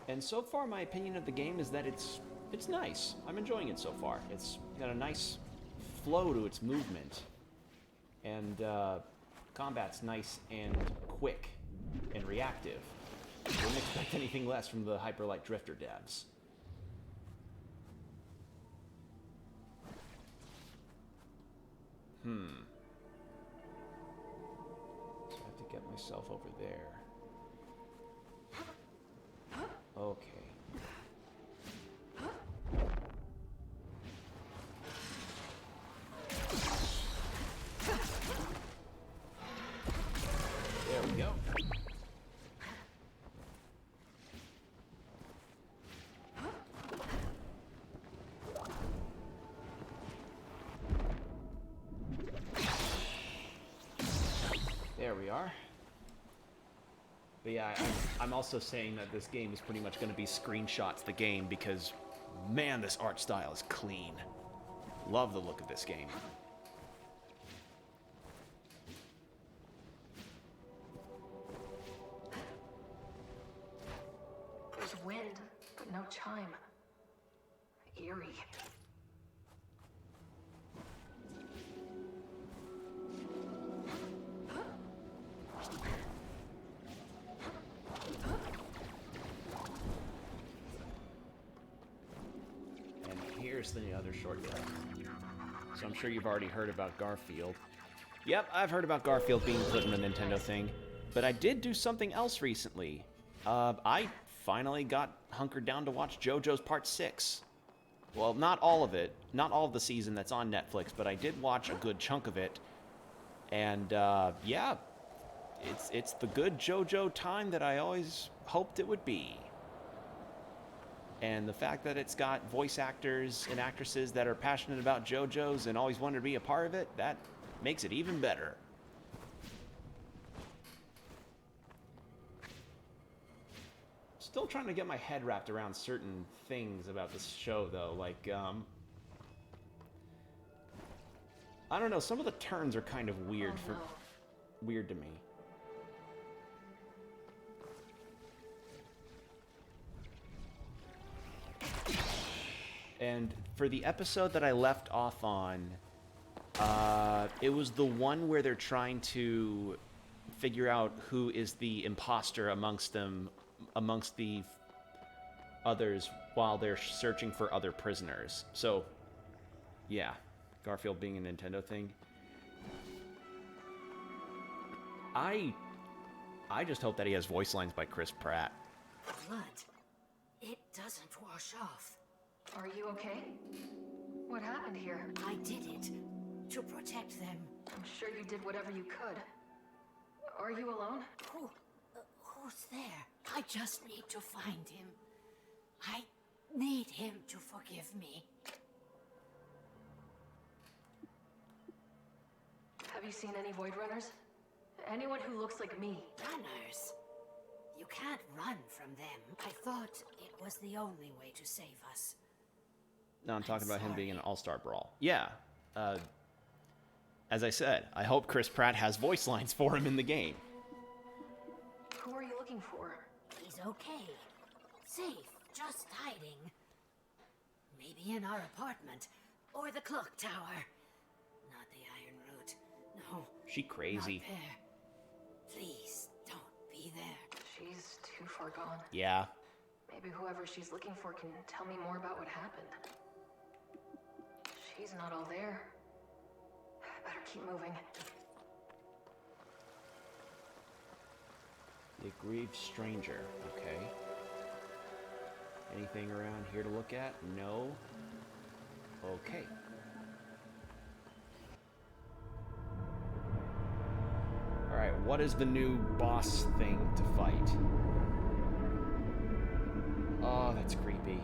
And so far, my opinion of the game is that it's nice. I'm enjoying it so far. It's got a nice flow to its movement. And combat's nice and quick and reactive. Wouldn't expect anything less from the Hyperlight Drifter devs. So I have to get myself over there. Okay. But yeah, I'm also saying that this game is pretty much going to be screenshots the game because, man, this art style is clean. Love the look of this game.
There's wind, but no chime. Eerie.
And here's the other shortcut. So I'm sure you've already heard about Garfield. Yep, I've heard about Garfield being put in the Nintendo thing. But I did do something else recently. I finally got hunkered down to watch JoJo's Part 6. Well, not all of it. Not all of the season that's on Netflix, but I did watch a good chunk of it. And, yeah, it's the good JoJo time that I always hoped it would be. And the fact that it's got voice actors and actresses that are passionate about JoJo's and always wanted to be a part of it, that makes it even better. Still trying to get my head wrapped around certain things about this show, though. Like, I don't know, some of the turns are kind of weird weird to me. And for the episode that I left off on, it was the one where they're trying to figure out who is the imposter amongst the others while they're searching for other prisoners. So, yeah, Garfield being a Nintendo thing. I just hope that he has voice lines by Chris Pratt.
Blood. It doesn't wash off.
Are you okay? What happened here?
I did it. To protect them.
I'm sure you did whatever you could. Are you alone?
Who's there? I just need to find him. I need him to forgive me.
Have you seen any Void Runners? Anyone who looks like me?
Runners? You can't run from them. I thought it was the only way to save us.
No, I'm talking about him being an all-star brawl. Yeah. As I said, I hope Chris Pratt has voice lines for him in the game.
Who are you looking for?
He's okay. Safe. Just hiding. Maybe in our apartment. Or the clock tower. Not the Iron Root. No.
She crazy.
Not there. Please, don't be there.
She's too far gone.
Yeah.
Maybe whoever she's looking for can tell me more about what happened. She's not all there. Better keep moving.
The aggrieved stranger. Okay. Anything around here to look at? No. Okay. Alright, what is the new boss thing to fight? Oh, that's creepy.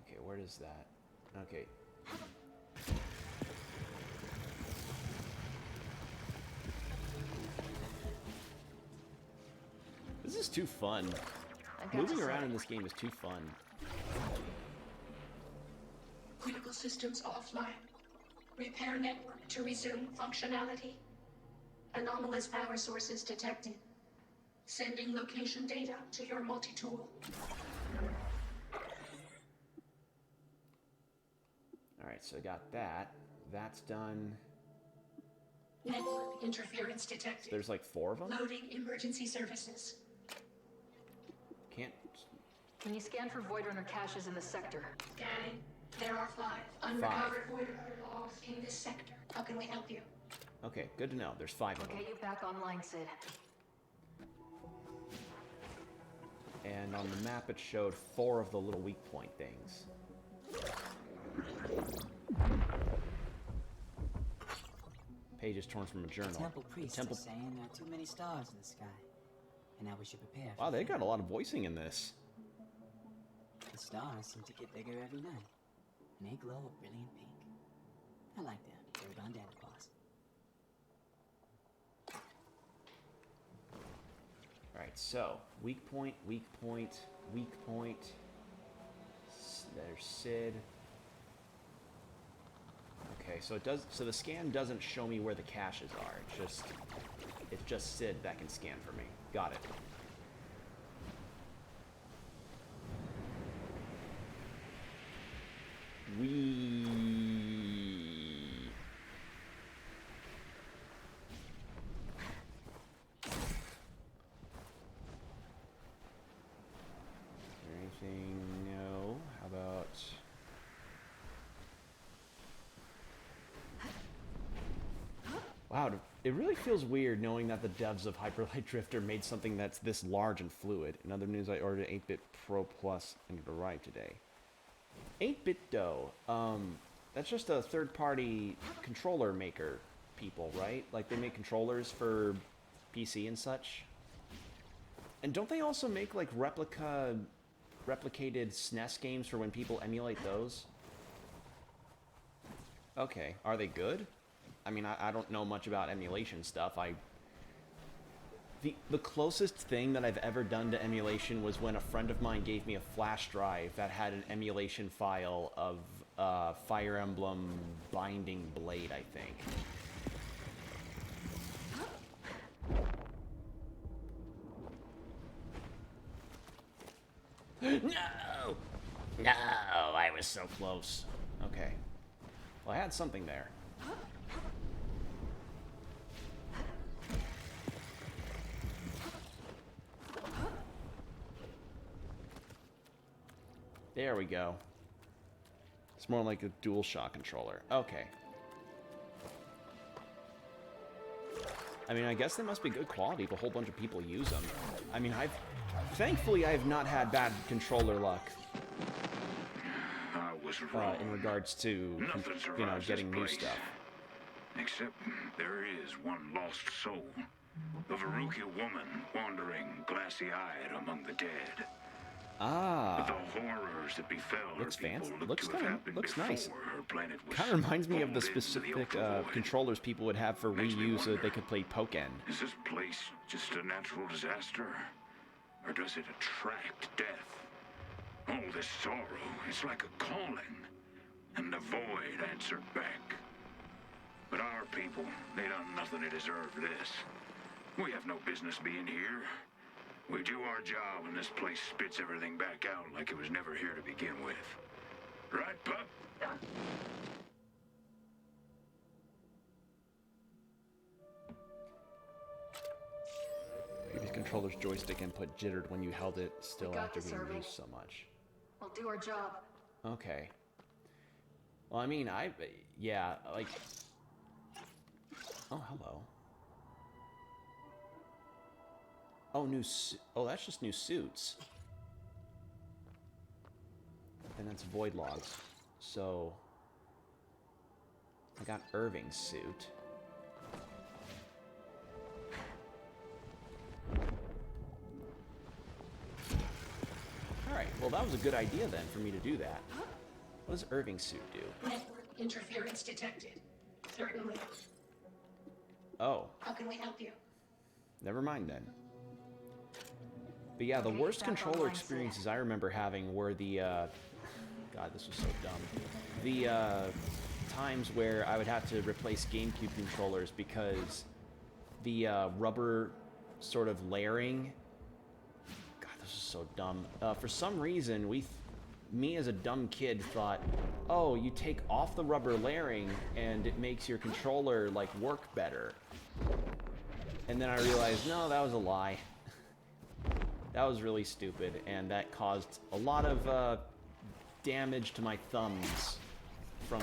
Okay, where is that? Okay. This is too fun. Moving around in this game is too fun.
Critical systems offline. Repair network to resume functionality. Anomalous power sources detected. Sending location data to your multi-tool.
Alright, so I got that. That's done.
Network interference detected.
There's like 4 of them?
Loading emergency services.
Can't...
Can you scan for Void Runner caches in the sector?
Scanning. There are 5 unrecovered Void Runner logs in this sector. How can we help you?
Okay, good to know. There's 5 of them.
Get you back online, Sid.
And on the map it showed 4 of the little weak point things. Pages torn from a journal.
Temple priest is saying there are too many stars in the sky, and now we should prepare for
Wow, they got a
fate.
lot of voicing in this.
The stars seem to get bigger every night, and they glow a brilliant pink. I like that. They're on, Daddy Boss.
Alright, so weak point, weak point, weak point. There's Sid. Okay, so it does. So the scan doesn't show me where the caches are. It's just Sid that can scan for me. Got it. Anything? No. How about? Wow, it really feels weird knowing that the devs of Hyperlight Drifter made something that's this large and fluid. In other news, I ordered an 8-bit Pro Plus and it arrived today. 8-bit Dough. That's just a third-party controller maker people, right? Like, they make controllers for PC and such. And don't they also make, like, replicated SNES games for when people emulate those? Okay, are they good? I mean, I don't know much about emulation stuff. The closest thing that I've ever done to emulation was when a friend of mine gave me a flash drive that had an emulation file of Fire Emblem Binding Blade, I think. No! No, I was so close. Okay. Well, I had something there. There we go. It's more like a DualShock controller. Okay. I mean, I guess they must be good quality if a whole bunch of people use them. I mean, thankfully, I've not had bad controller luck.
I was wrong.
In regards to, you know, getting new stuff.
Except there is one lost soul. The Varukia woman wandering glassy-eyed among the dead.
Ah.
The horrors that befell
looks
her people
fancy. Looks nice.
Her planet was
Kind of reminds me of the
folded into
specific
ultraviolet.
controllers people would have for
Makes
Wii
me
U so that they
wonder,
could play Pokken.
Is this place just a natural disaster? Or does it attract death? Oh, this sorrow, it's like a calling. And the void answered back. But our people, they done nothing to deserve this. We have no business being here. We do our job and this place spits everything back out like it was never here to begin with. Right, pup?
Previous controller's joystick input jittered when you held it still after being used so much.
We'll do our job.
Okay. Well, I mean, yeah, like... Oh, hello. Oh, oh, that's just new suits. And that's void logs. So... I got Irving's suit. Alright, well that was a good idea then for me to do that. What does Irving's suit do?
Network interference detected. Certainly.
Oh,
How can we help you?
never mind then. But yeah, the
Okay,
worst
back
controller
online,
experiences I remember having were the, God, this was so dumb. The, times where I would have to replace GameCube controllers because the, rubber sort of layering... God, this is so dumb. For some reason, me as a dumb kid thought, oh, you take off the rubber layering and it makes your controller, like, work better. And then I realized, no, that was a lie. That was really stupid, and that caused a lot of damage to my thumbs from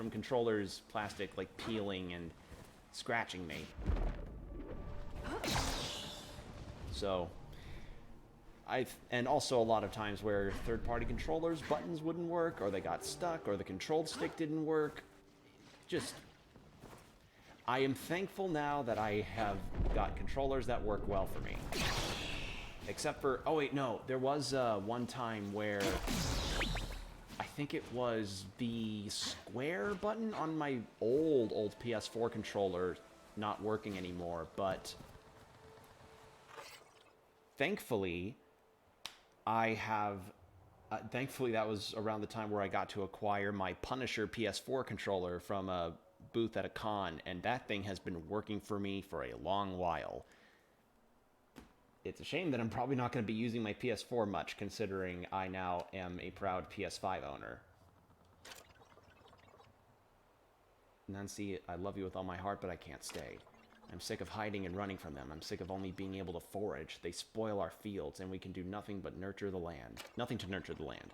controllers plastic like peeling and scratching me. So and also a lot of times where third-party controllers buttons wouldn't work, or they got stuck, or the control stick didn't work. Just I am thankful now that I have got controllers that work well for me. Except for, oh wait, no, there was one time where I think it was the square button on my old PS4 controller not working anymore, but thankfully I have thankfully that was around the time where I got to acquire my Punisher PS4 controller from a booth at a con, and that thing has been working for me for a long while. It's a shame that I'm probably not going to be using my PS4 much, considering I now am a proud PS5 owner. Nancy, I love you with all my heart, but I can't stay. I'm sick of hiding and running from them. I'm sick of only being able to forage. They spoil our fields, and we can do nothing but nurture the land. Nothing to nurture the land.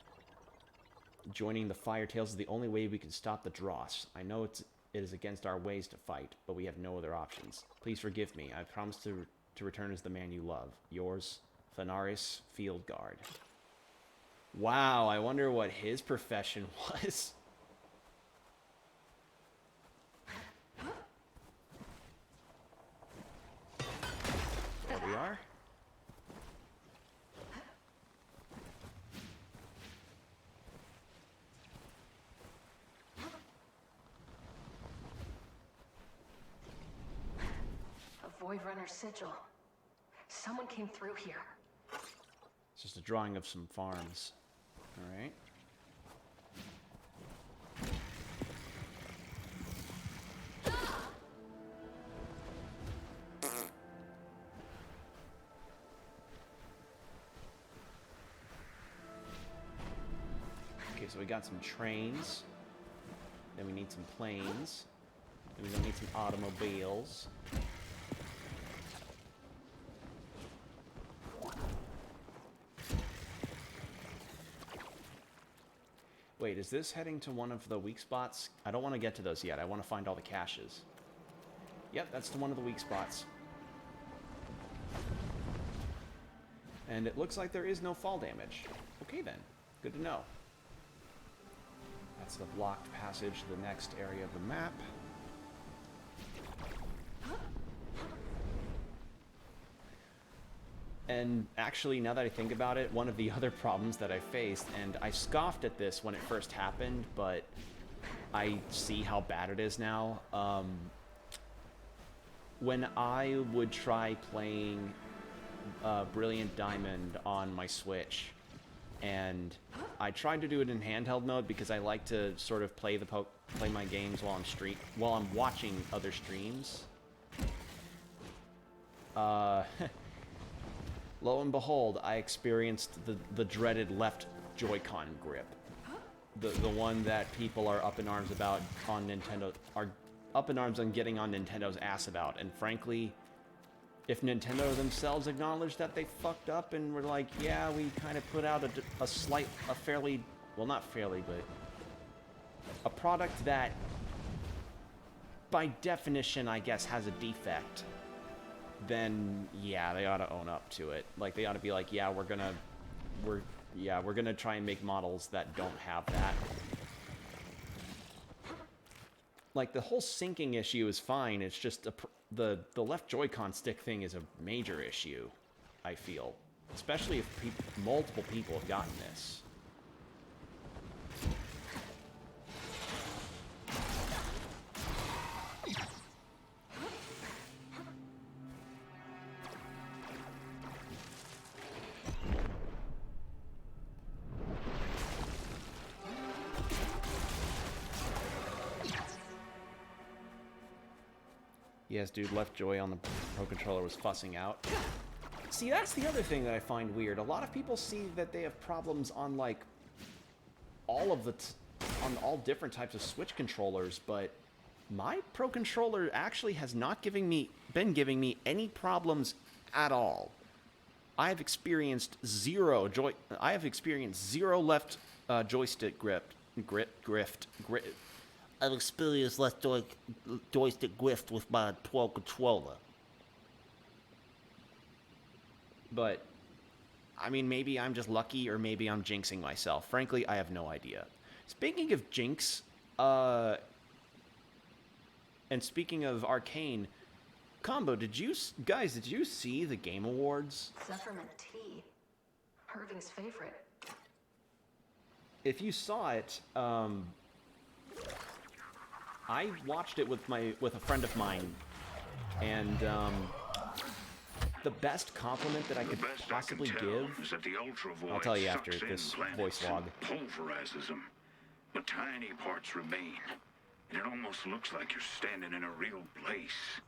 Joining the Firetails is the only way we can stop the Dross. I know it is against our ways to fight, but we have no other options. Please forgive me. I promise to return as the man you love. Yours, Fenaris Field Guard. Wow, I wonder what his profession was. There we are.
A Void Runner sigil. Someone came through here.
It's just a drawing of some farms. All right. Okay, so we got some trains. Then we need some planes. Then we're gonna need some automobiles. Wait, is this heading to one of the weak spots? I don't want to get to those yet. I want to find all the caches. Yep, that's to one of the weak spots. And it looks like there is no fall damage. Okay then, good to know. That's the blocked passage to the next area of the map. And actually, now that I think about it, one of the other problems that I faced, and I scoffed at this when it first happened, but I see how bad it is now. When I would try playing Brilliant Diamond on my Switch, and I tried to do it in handheld mode because I like to sort of play my games while I'm watching other streams. Lo and behold, I experienced the dreaded left Joy-Con grip. The one that people are up in arms about on Nintendo, are up in arms on getting on Nintendo's ass about. And frankly, if Nintendo themselves acknowledged that they fucked up and were like, yeah, we kind of put out a fairly, well, not fairly, but a product that by definition, I guess, has a defect, then yeah, they ought to own up to it. Like, they ought to be like, yeah, we're gonna try and make models that don't have that. Like, the whole syncing issue is fine. It's just the left Joy-Con stick thing is a major issue, I feel, especially if multiple people have gotten this. Yes, dude, left joy on the Pro Controller was fussing out. See, that's the other thing that I find weird. A lot of people see that they have problems on, like, on all different types of Switch controllers, but my Pro Controller actually has not been giving me any problems at all. I have experienced zero left joystick grift. I've experienced less joystick grift with my Pro Controller. But, I mean, maybe I'm just lucky, or maybe I'm jinxing myself. Frankly, I have no idea. Speaking of jinx, and speaking of Arcane, Combo, did you see the Game Awards?
Zephyr tea. Irving's favorite.
if you saw it, I watched it with a friend of mine, and the best compliment that I could possibly give, I'll tell you after this voice log.
Pulverizes them, but tiny parts remain, and it almost looks like you're standing in a real place.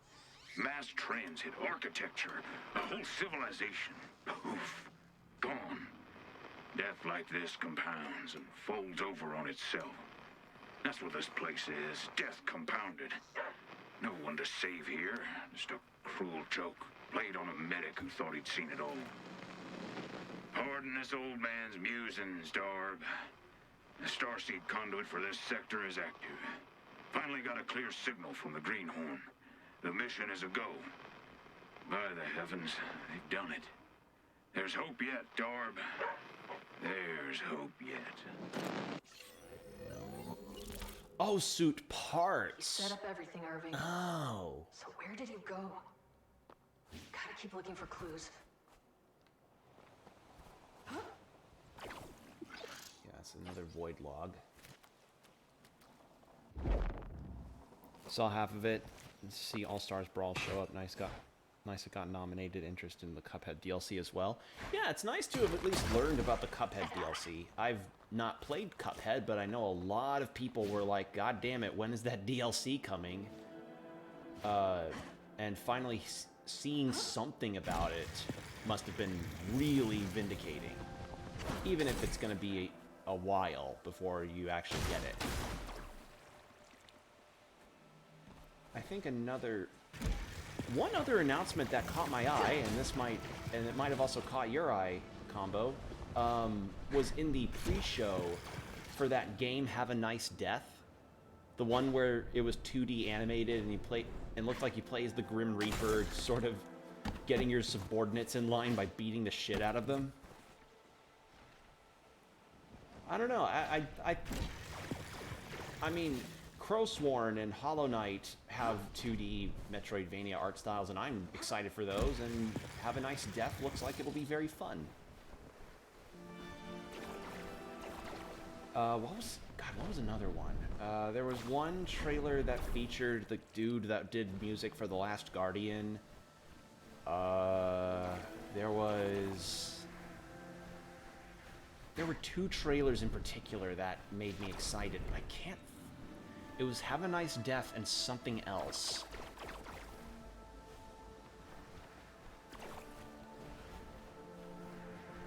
Mass transit, architecture, a whole civilization, poof, gone. Death like this compounds and folds over on itself. That's what this place is, death compounded. No one to save here, just a cruel joke played on a medic who thought he'd seen it all. Pardon this old man's musings, Darb. The starseed conduit for this sector is active. Finally got a clear signal from the Greenhorn. The mission is a go. By the heavens, they've done it. There's hope yet, Darb. There's hope yet.
Oh, suit parts.
You set up everything, Irving.
Oh.
So where did you go? Gotta keep looking for clues.
Yeah, it's another void log. Saw half of it. See All Stars Brawl show up. Nice it got nominated. Interest in the Cuphead DLC as well. Yeah, it's nice to have at least learned about the Cuphead DLC. I've not played Cuphead, but I know a lot of people were like, God damn it, when is that DLC coming? And finally seeing something about it must have been really vindicating. Even if it's going to be a while before you actually get it. I think one other announcement that caught my eye, and it might have also caught your eye, Combo, was in the pre-show for that game Have a Nice Death. The one where it was 2D animated and looked like you play as the Grim Reaper, sort of getting your subordinates in line by beating the shit out of them. I don't know, I mean, Crowsworn and Hollow Knight have 2D Metroidvania art styles, and I'm excited for those, and Have a Nice Death looks like it'll be very fun. What was another one? There was one trailer that featured the dude that did music for The Last Guardian. There were two trailers in particular that made me excited, but I can't. It was Have a Nice Death and something else.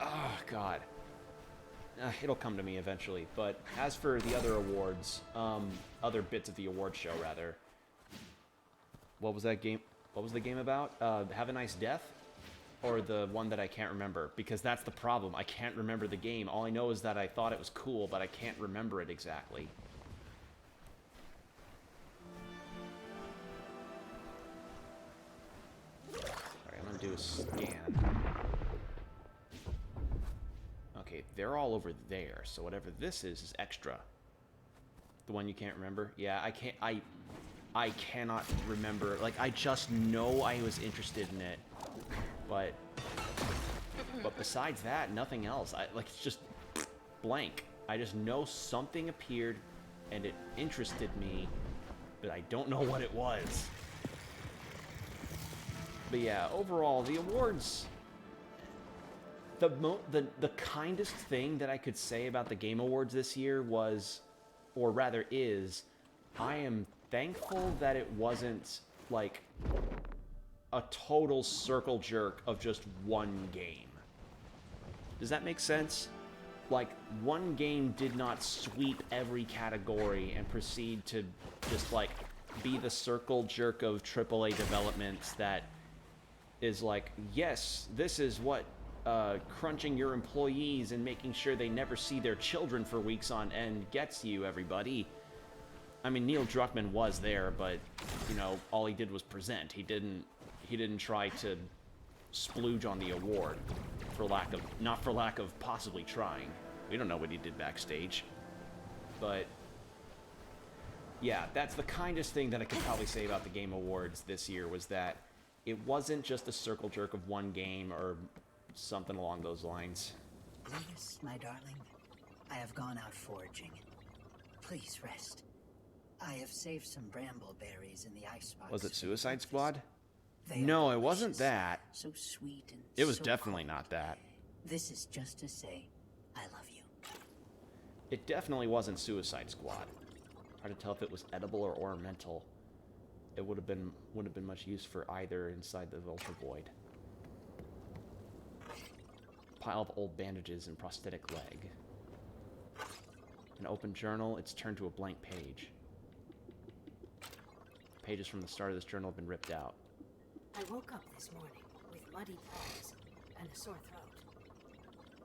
Oh, God. It'll come to me eventually. But as for the other awards, other bits of the award show, rather. What was that game? What was the game about? Have a Nice Death? Or the one that I can't remember? Because that's the problem. I can't remember the game. All I know is that I thought it was cool, but I can't remember it exactly. Alright, I'm gonna do a scan. Okay, they're all over there, so whatever this is extra. The one you can't remember? Yeah, I cannot remember. Like, I just know I was interested in it. But besides that, nothing else. It's just blank. I just know something appeared and it interested me, but I don't know what it was. But yeah, overall, the awards, the kindest thing that I could say about the Game Awards this year was, or rather is, I am thankful that it wasn't like a total circle jerk of just one game. Does that make sense? Like, one game did not sweep every category and proceed to just, like, be the circle jerk of AAA developments that is like, yes, this is what crunching your employees and making sure they never see their children for weeks on end gets you, everybody. I mean, Neil Druckmann was there, but, you know, all he did was present. He didn't try to splooge on the award not for lack of possibly trying. We don't know what he did backstage. But yeah, that's the kindest thing that I could probably say about the Game Awards this year, was that it wasn't just a circle jerk of one game or something along those lines.
Gladys, my darling,
I have gone out foraging. Please rest. I have saved some bramble berries in the icebox.
Was it Suicide Squad?
They
No,
are
it wasn't
delicious.
that.
So sweet and
It was
so
definitely
cold.
not that.
This is just to say, I love you.
It definitely wasn't Suicide Squad. Hard to tell if it was edible or ornamental. It would have been much use for either inside the Vulture Void. Pile of old bandages and prosthetic leg. An open journal, it's turned to a blank page. Pages from the start of this journal have been ripped out.
I woke up this morning with muddy paws and a sore throat.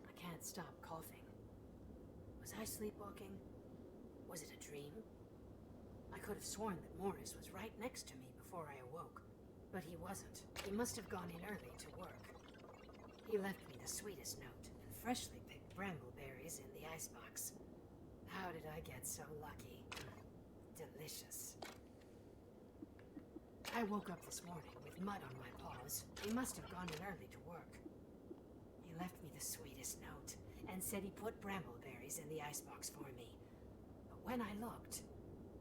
I can't stop coughing. Was I sleepwalking? Was it a dream? I could have sworn that Morris was right next to me before I awoke, but he wasn't. He must have gone in early to work. He left me the sweetest note and freshly picked brambleberries in the icebox. How did I get so lucky? Delicious. I woke up this morning with mud on my paws. He must have gone in early to work. He left me the sweetest note and said he put brambleberries in the icebox for me. But when I looked,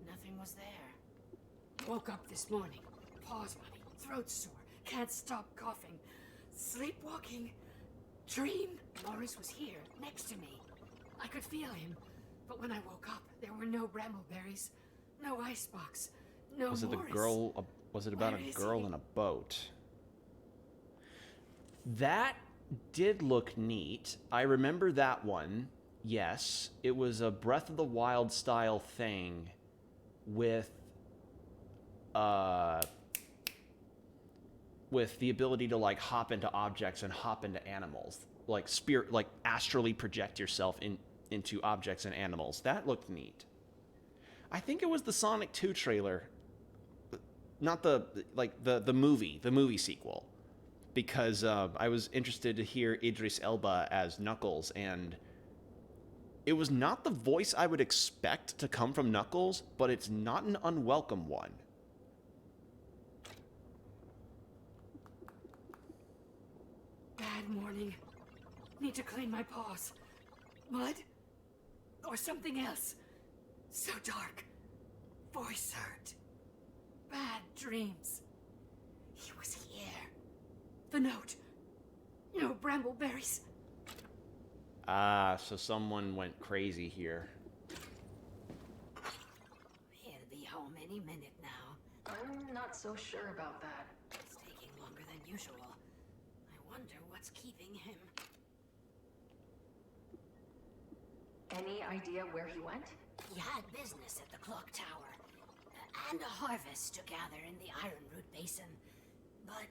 nothing was there. Woke up this morning, paws muddy, throat sore, can't stop coughing, sleepwalking. Dream? Morris was here, next to me. I could feel him, but when I woke up, there were no brambleberries, no icebox, no
Was it
Morris.
the girl? Was it about
Where
a
is
girl
he?
in a boat? That did look neat. I remember that one. Yes, it was a Breath of the Wild style thing with the ability to like hop into objects and hop into animals, like astrally project yourself into objects and animals. That looked neat. I think it was the Sonic 2 trailer, not the movie sequel, because I was interested to hear Idris Elba as Knuckles, and it was not the voice I would expect to come from Knuckles, but it's not an unwelcome one.
Bad morning. Need to clean my paws. Mud? Or something else. So dark. Voice hurt. Bad dreams. He was here. The note. No brambleberries.
Ah, so someone went crazy here.
He'll be home any minute now.
I'm not so sure about that.
It's taking longer than usual. I wonder what's keeping him.
Any idea where he went?
He had business at the clock tower. And a harvest to gather in the Ironroot Basin. But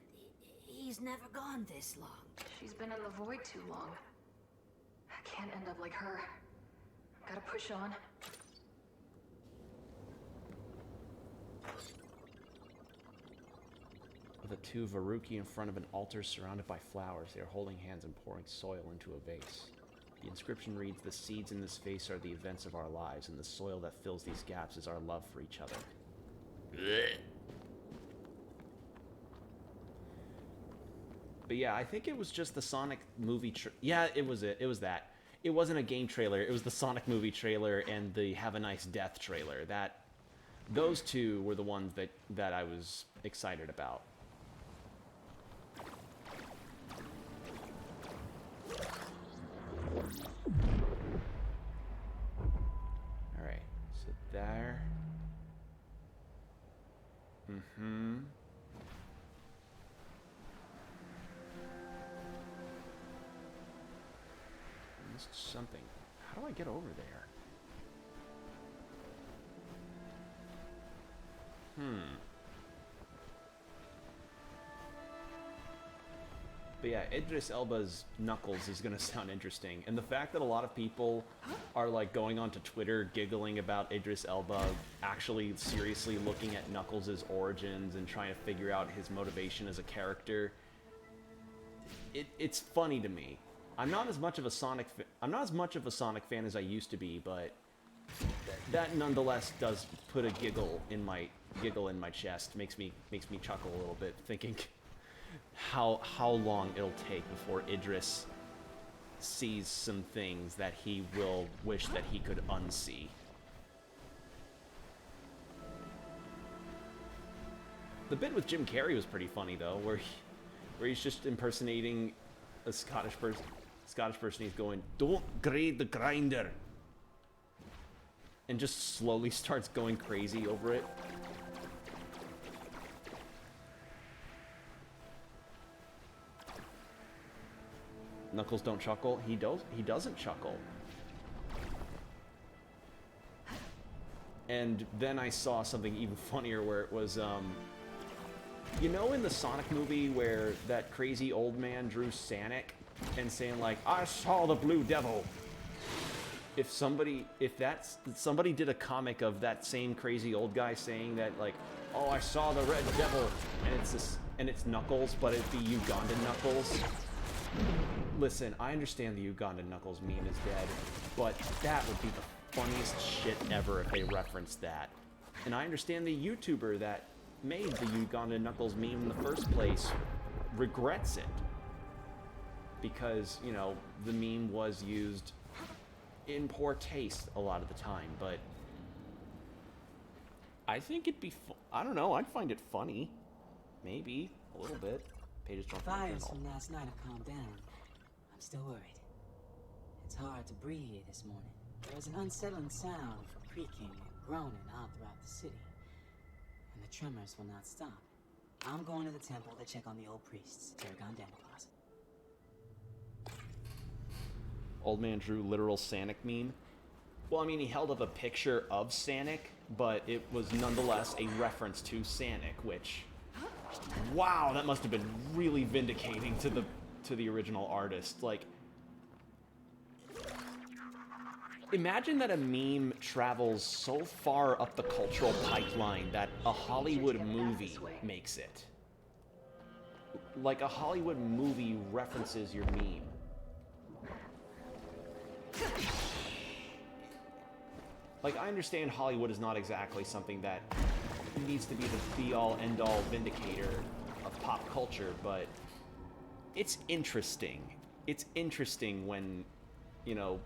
he's never gone this long.
She's been in the void too long. I can't end up like her. Gotta push on.
With the two Varuki in front of an altar surrounded by flowers, they are holding hands and pouring soil into a vase. The inscription reads, "The seeds in this vase are the events of our lives, and the soil that fills these gaps is our love for each other." Blech. But yeah, I think it was just the Sonic movie yeah, it was it. It was that. It wasn't a game trailer. It was the Sonic movie trailer and the Have a Nice Death trailer. Those two were the ones that I was excited about. Alright, so there. Missed something. How do I get over there? But yeah, Idris Elba's Knuckles is gonna sound interesting. And the fact that a lot of people are like going onto Twitter giggling about Idris Elba actually seriously looking at Knuckles' origins and trying to figure out his motivation as a character, it's funny to me. I'm not as much of a Sonic fan as I used to be, but that nonetheless does put a giggle in my chest. Makes me chuckle a little bit, thinking how long it'll take before Idris sees some things that he will wish that he could unsee. The bit with Jim Carrey was pretty funny though, where he's just impersonating a Scottish person. He's going, "Don't grade the grinder," and just slowly starts going crazy over it. Knuckles don't chuckle. He doesn't chuckle. And then I saw something even funnier where it was, you know, in the Sonic movie where that crazy old man drew Sonic and saying like, "I saw the blue devil." If somebody did a comic of that same crazy old guy saying that like, "Oh, I saw the red devil," and it's Knuckles, but it'd be Ugandan Knuckles. Listen, I understand the Ugandan Knuckles meme is dead, but that would be the funniest shit ever if they referenced that. And I understand the YouTuber that made the Ugandan Knuckles meme in the first place regrets it. Because, you know, the meme was used in poor taste a lot of the time, but I think it'd be I don't know, I'd find it funny. Maybe, a little bit. Pages don't
Fires from last night have calmed down. I'm still worried. It's hard to breathe this morning. There was an unsettling sound of creaking and groaning all throughout the city. And the tremors will not stop. I'm going to the temple to check on the old priests, Tarragon Dandelion.
Old man drew literal Sonic meme. Well, I mean, he held up a picture of Sonic, but it was nonetheless a reference to Sonic, which, wow, that must have been really vindicating to the original artist. Like, imagine that a meme travels so far up the cultural pipeline that a Hollywood movie makes it. Like, a Hollywood movie references your meme. Like, I understand Hollywood is not exactly something that needs to be the be-all, end-all vindicator of pop culture, but it's interesting. It's interesting when, you know,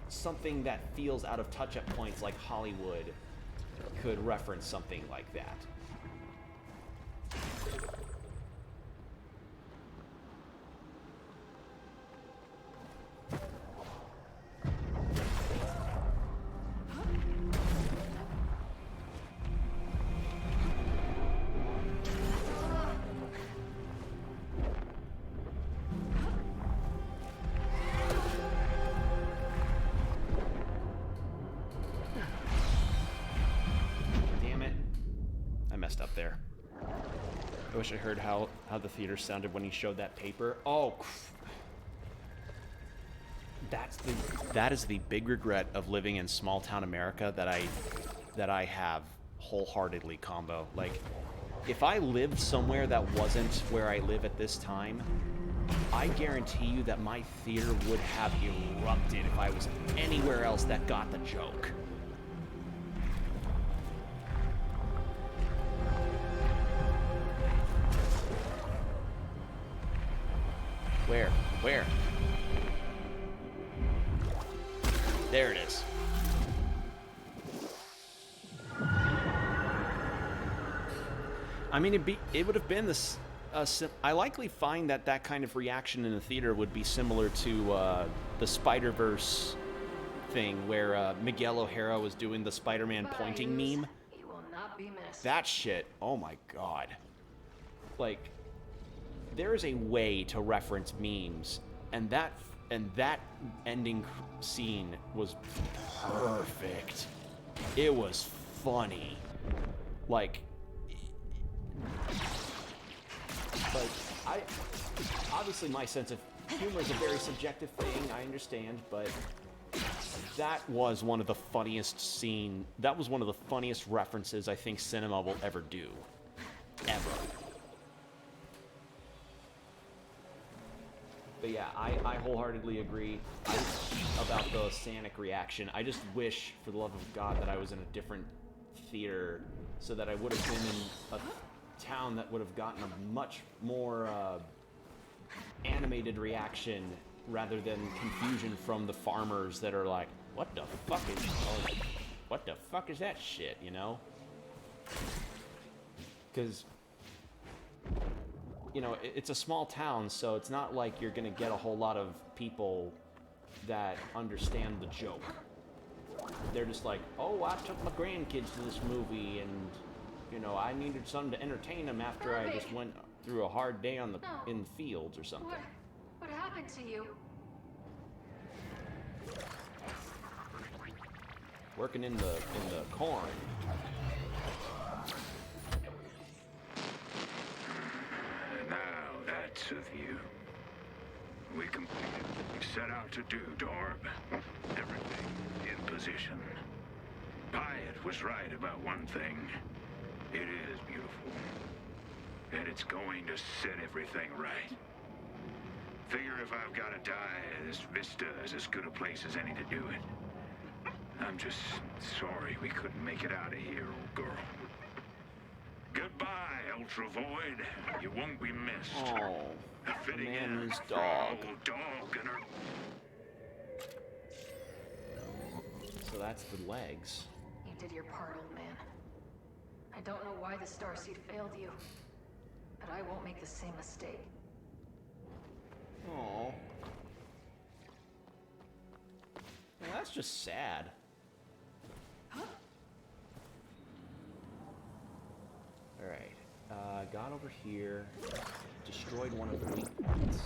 something that feels out of touch at points like Hollywood could reference something like that. I wish I heard how the theater sounded when he showed that paper. Oh, that is the big regret of living in small town America that I have wholeheartedly, Combo. Like, if I lived somewhere that wasn't where I live at this time, I guarantee you that my theater would have erupted if I was anywhere else that got the joke. Where? There it is. I mean, it would have been this. I likely find that kind of reaction in the theater would be similar to the Spider-Verse thing, where Miguel O'Hara was doing the Spider-Man pointing meme.
You will not be missed.
That shit. Oh my god. Like, there is a way to reference memes, and that ending scene was perfect. It was funny. Like obviously my sense of humor is a very subjective thing, I understand, but that was one of the funniest references I think cinema will ever do. Ever. But yeah, I wholeheartely agree about the Sonic reaction. I just wish, for the love of God, that I was in a different theater so that I would have been in a town that would have gotten a much more animated reaction rather than confusion from the farmers that are like, what the fuck is that shit, you know? Because, you know, it's a small town, so it's not like you're gonna get a whole lot of people that understand the joke. They're just like, oh, I took my grandkids to this movie, and, you know, I needed something to entertain them after I just went through a hard day on in the fields or something.
What happened to you?
Working in the corn.
Now that's a view. We completed what we set out to do, Dorb. Everything in position. Pyatt was right about one thing. It is beautiful. And it's going to set everything right. Figure if I've got to die, this vista is as good a place as any to do it. I'm just sorry we couldn't make it out of here, old girl. Goodbye, Ultra Void. You won't be missed.
Oh,
A fitting
man,
end
his
for
dog.
old dog and her.
So that's the legs.
You did your part, old man. I don't know why the Starseed failed you, but I won't make the same mistake.
Oh. Well, that's just sad. Alright. Got over here. Destroyed one of the weak points.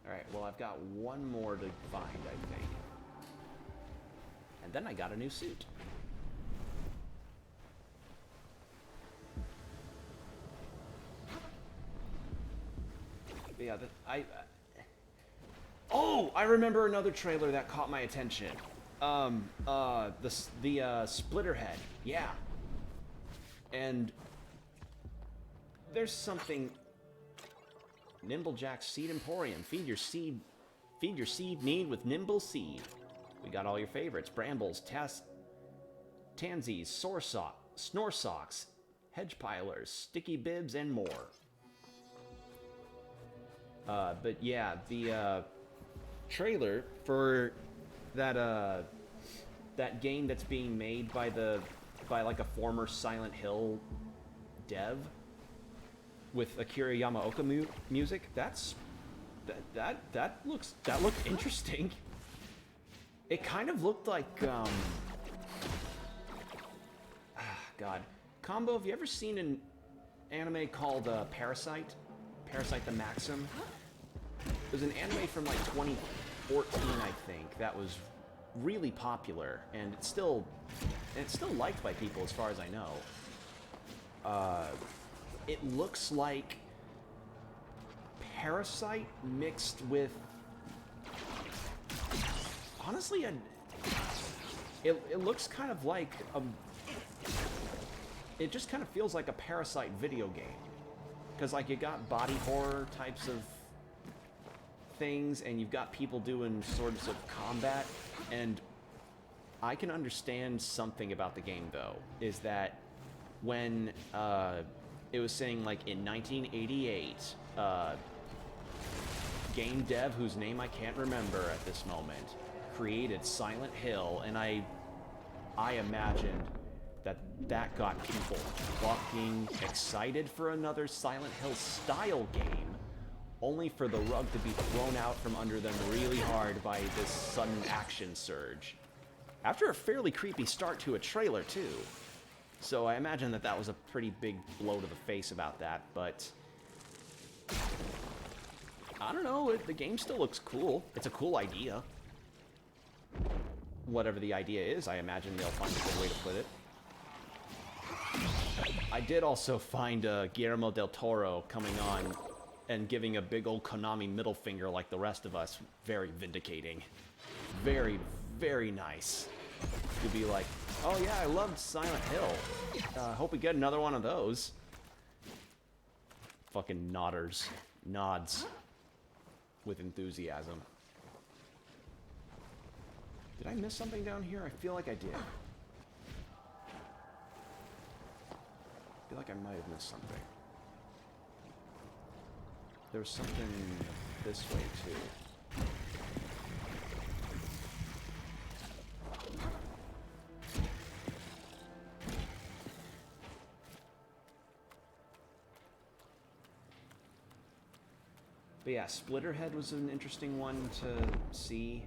Alright, well, I've got one more to find, I think. And then I got a new suit. But yeah, oh, I remember another trailer that caught my attention. The Splitterhead, yeah. And there's something. Nimblejack's Seed Emporium. Feed your seed need with Nimble Seed. We got all your favorites: brambles, tansies, snoresocks, hedgepilers, sticky bibs, and more. But yeah, the trailer for that that game that's being made by like a former Silent Hill dev with Akira Yamaoka music, that looked interesting. It kind of looked like God, Combo, have you ever seen an anime called Parasite? Parasite the Maxim? It was an anime from like 2014, I think, that was really popular, and it's still liked by people as far as I know. It looks like Parasite mixed with, honestly, it looks kind of like it just kind of feels like a Parasite video game, because like you got body horror types of things, and you've got people doing sorts of combat, and I can understand something about the game though, is that when it was saying like in 1988, game dev whose name I can't remember at this moment created Silent Hill, and I imagined that got people fucking excited for another Silent Hill style game, only for the rug to be thrown out from under them really hard by this sudden action surge. After a fairly creepy start to a trailer too. So I imagine that was a pretty big blow to the face about that, but I don't know, the game still looks cool. It's a cool idea. Whatever the idea is, I imagine they'll find a good way to put it. I did also find Guillermo del Toro coming on and giving a big old Konami middle finger like the rest of us. Very vindicating. very, very nice to be like, oh yeah, I loved Silent Hill. Hope we get another one of those. Fucking nodders. Nods. With enthusiasm. Did I miss something down here? I feel like I did. I feel like I might have missed something. There was something this way too. But yeah, Splitterhead was an interesting one to see.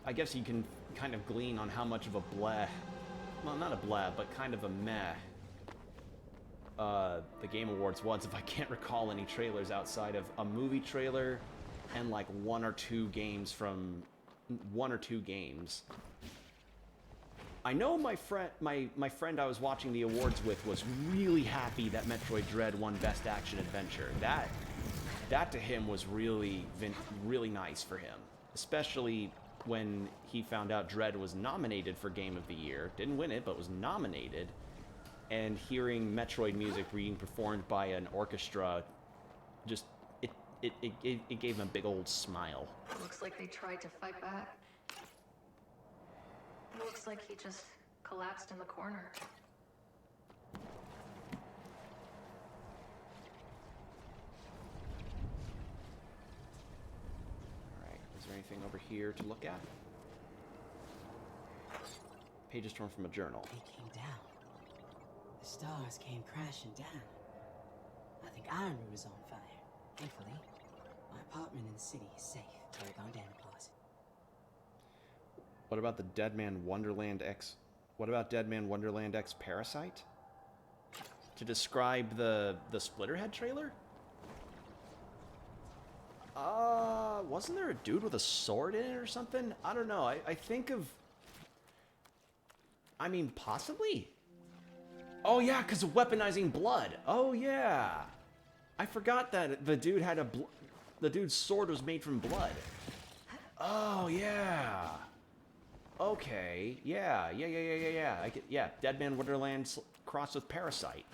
I guess you can kind of glean on how much of a bleh, well, not a bleh, but kind of a meh, the Game Awards was, if I can't recall any trailers outside of a movie trailer and like one or two games. I know my friend I was watching the awards with was really happy that Metroid Dread won Best Action Adventure. That to him was really nice for him, especially when he found out Dread was nominated for Game of the Year. Didn't win it, but was nominated. And hearing Metroid music being performed by an orchestra, just, it gave him a big old smile.
Looks like they tried to fight back. Looks like he just collapsed in the corner.
Is there anything over here to look at? Pages torn from a journal.
They came down. The stars came crashing down. I think Iron Room is on fire. Thankfully, my apartment in the city is safe till they're gone down in Pause.
What about the Dead Man Wonderland X? What about Dead Man Wonderland X Parasite? To describe the Splitterhead trailer? Wasn't there a dude with a sword in it or something? I don't know. I think of... I mean, possibly? Oh, yeah, because of weaponizing blood. Oh, yeah. I forgot that the dude had the dude's sword was made from blood. Oh, yeah. Okay. Yeah. Yeah, Dead Man Wonderland crossed with Parasite.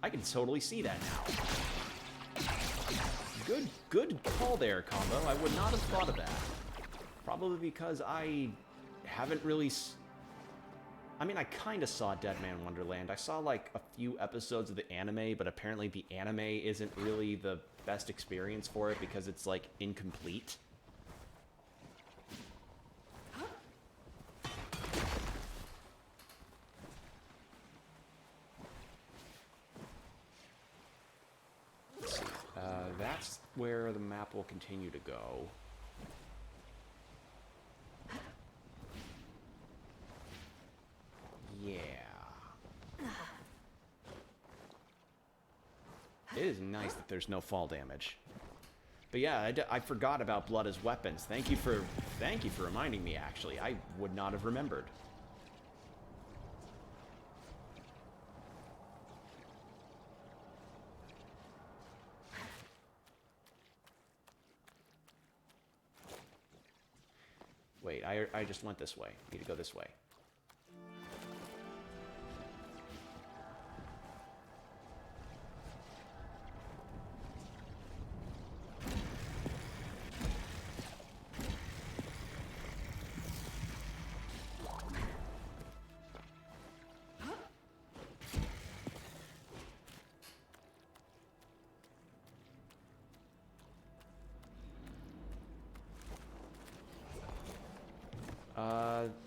I can totally see that now. Good call there, Combo. I would not have thought of that. Probably because I haven't really... I mean, I kind of saw Dead Man Wonderland. I saw, like, a few episodes of the anime, but apparently the anime isn't really the best experience for it because it's, like, incomplete. Let's see. That's where the map will continue to go. Yeah. It is nice that there's no fall damage. But yeah, I forgot about blood as weapons. Thank you for reminding me, actually. I would not have remembered. Wait, I just went this way. Need to go this way.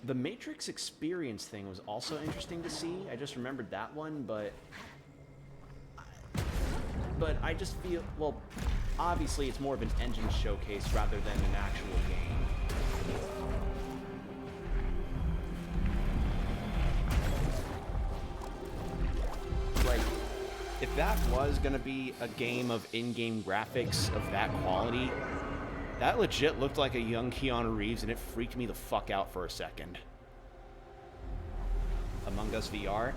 The Matrix experience thing was also interesting to see. I just remembered that one, but I just feel, well, obviously it's more of an engine showcase rather than an actual game. Like, if that was gonna be a game of in-game graphics of that quality, that legit looked like a young Keanu Reeves, and it freaked me the fuck out for a second. Among Us VR.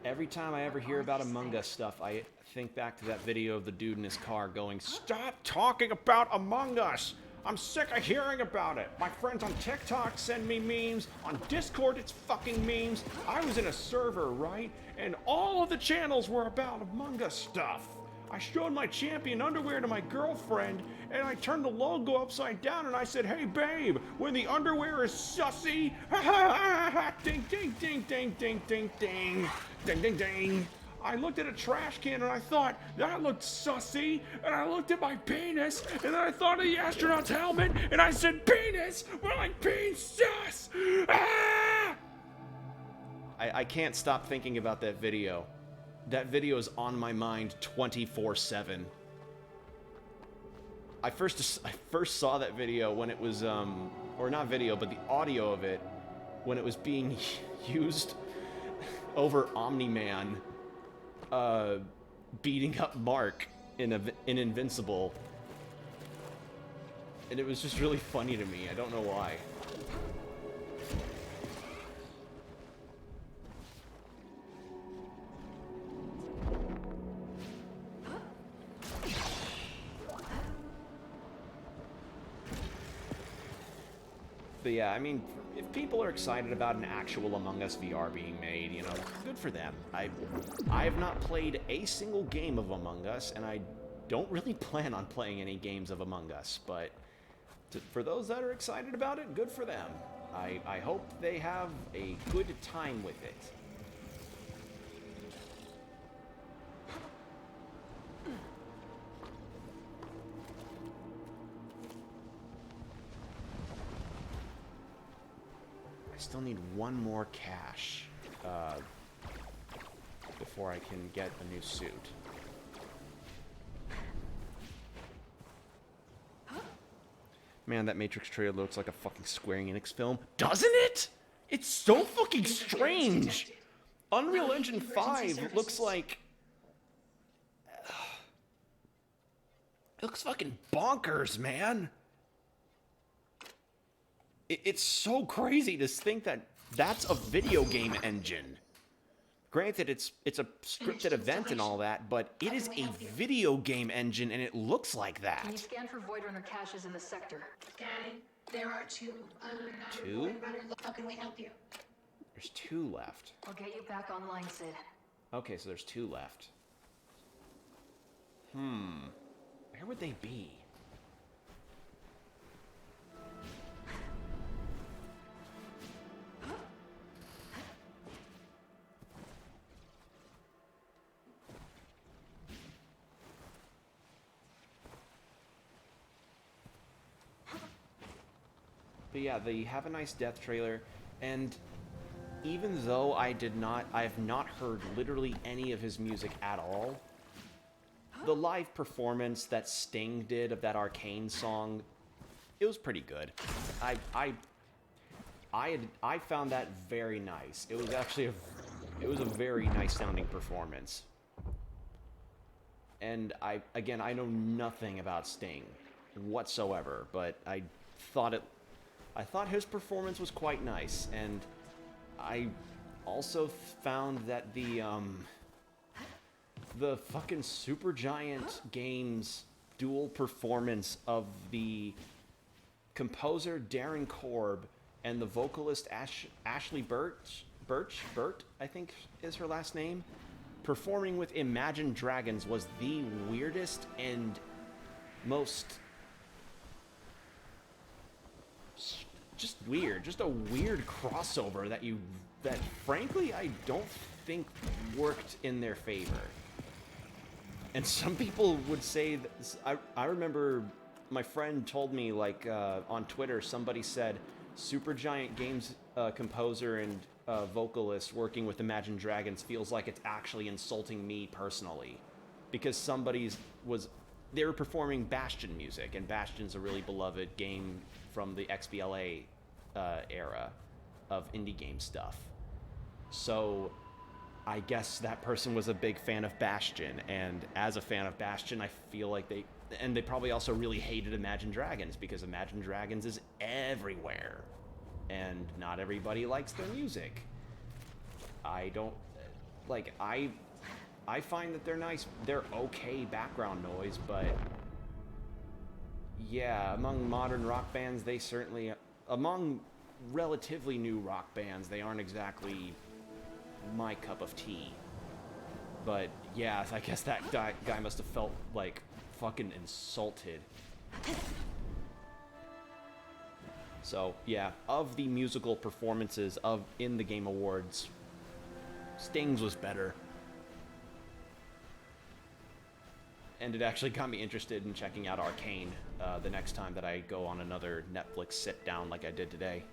Every time I ever hear about Among Us stuff, I think back to that video of the dude in his car going, "Stop talking about Among Us! I'm sick of hearing about it. My friends on TikTok send me memes. On Discord, it's fucking memes. I was in a server, right? And all of the channels were about Among Us stuff. I showed my champion underwear to my girlfriend, and I turned the logo upside down, and I said, 'Hey, babe, when the underwear is sussy,' ha ha ha ha, ding, ding, ding, ding, ding, ding, ding, ding, ding, ding. I looked at a trash can, and I thought, that looked sussy, and I looked at my penis, and then I thought of the astronaut's helmet, and I said, penis, well, like being sus! Ah! I can't stop thinking about that video. That video is on my mind 24/7. I first saw that video when it was, or not video, but the audio of it, when it was being used over Omni-Man, beating up Mark in Invincible. And it was just really funny to me. I don't know why. But yeah, I mean, if people are excited about an actual Among Us VR being made, you know, good for them. I have not played a single game of Among Us, and I don't really plan on playing any games of Among Us, but for those that are excited about it, good for them. I hope they have a good time with it. I still need one more cash before I can get a new suit. Man, that Matrix trailer looks like a fucking Square Enix film. Doesn't it? It's so fucking strange! Unreal Engine 5 looks like... It looks fucking bonkers, man! It's so crazy to think that that's a video game engine. Granted, it's a scripted event and all that, but it is a video game engine, and it looks like that.
Can you scan for Void Runner caches in the sector?
Scanning. There are two.
Two?
Void Runner, how can we help you?
There's two left.
I'll get you back online, Sid.
Okay, so there's two left. Where would they be? But yeah, the Have a Nice Death trailer, and even though I have not heard literally any of his music at all, the live performance that Sting did of that Arcane song, it was pretty good. I found that very nice. It was actually it was a very nice sounding performance. And I know nothing about Sting whatsoever, but I thought his performance was quite nice, and I also found that the fucking Supergiant Games dual performance of the composer Darren Korb and the vocalist Ashley Burt, I think is her last name, performing with Imagine Dragons was the weirdest and most just weird, just a weird crossover that frankly I don't think worked in their favor. And some people would say that, I remember my friend told me, like, on Twitter, somebody said Supergiant Games composer and vocalist working with Imagine Dragons feels like it's actually insulting me personally, because they were performing Bastion music, and Bastion's a really beloved game from the XBLA era of indie game stuff. So I guess that person was a big fan of Bastion, and as a fan of Bastion, I feel like they probably also really hated Imagine Dragons, because Imagine Dragons is everywhere. and not everybody likes their music. I don't like I find that they're nice, they're okay background noise, but yeah, among modern rock bands, they certainly, among relatively new rock bands, they aren't exactly my cup of tea. But yeah, I guess that guy must have felt like fucking insulted. So yeah, of the musical performances in the Game Awards, Sting's was better. And it actually got me interested in checking out Arcane the next time that I go on another Netflix sit-down like I did today.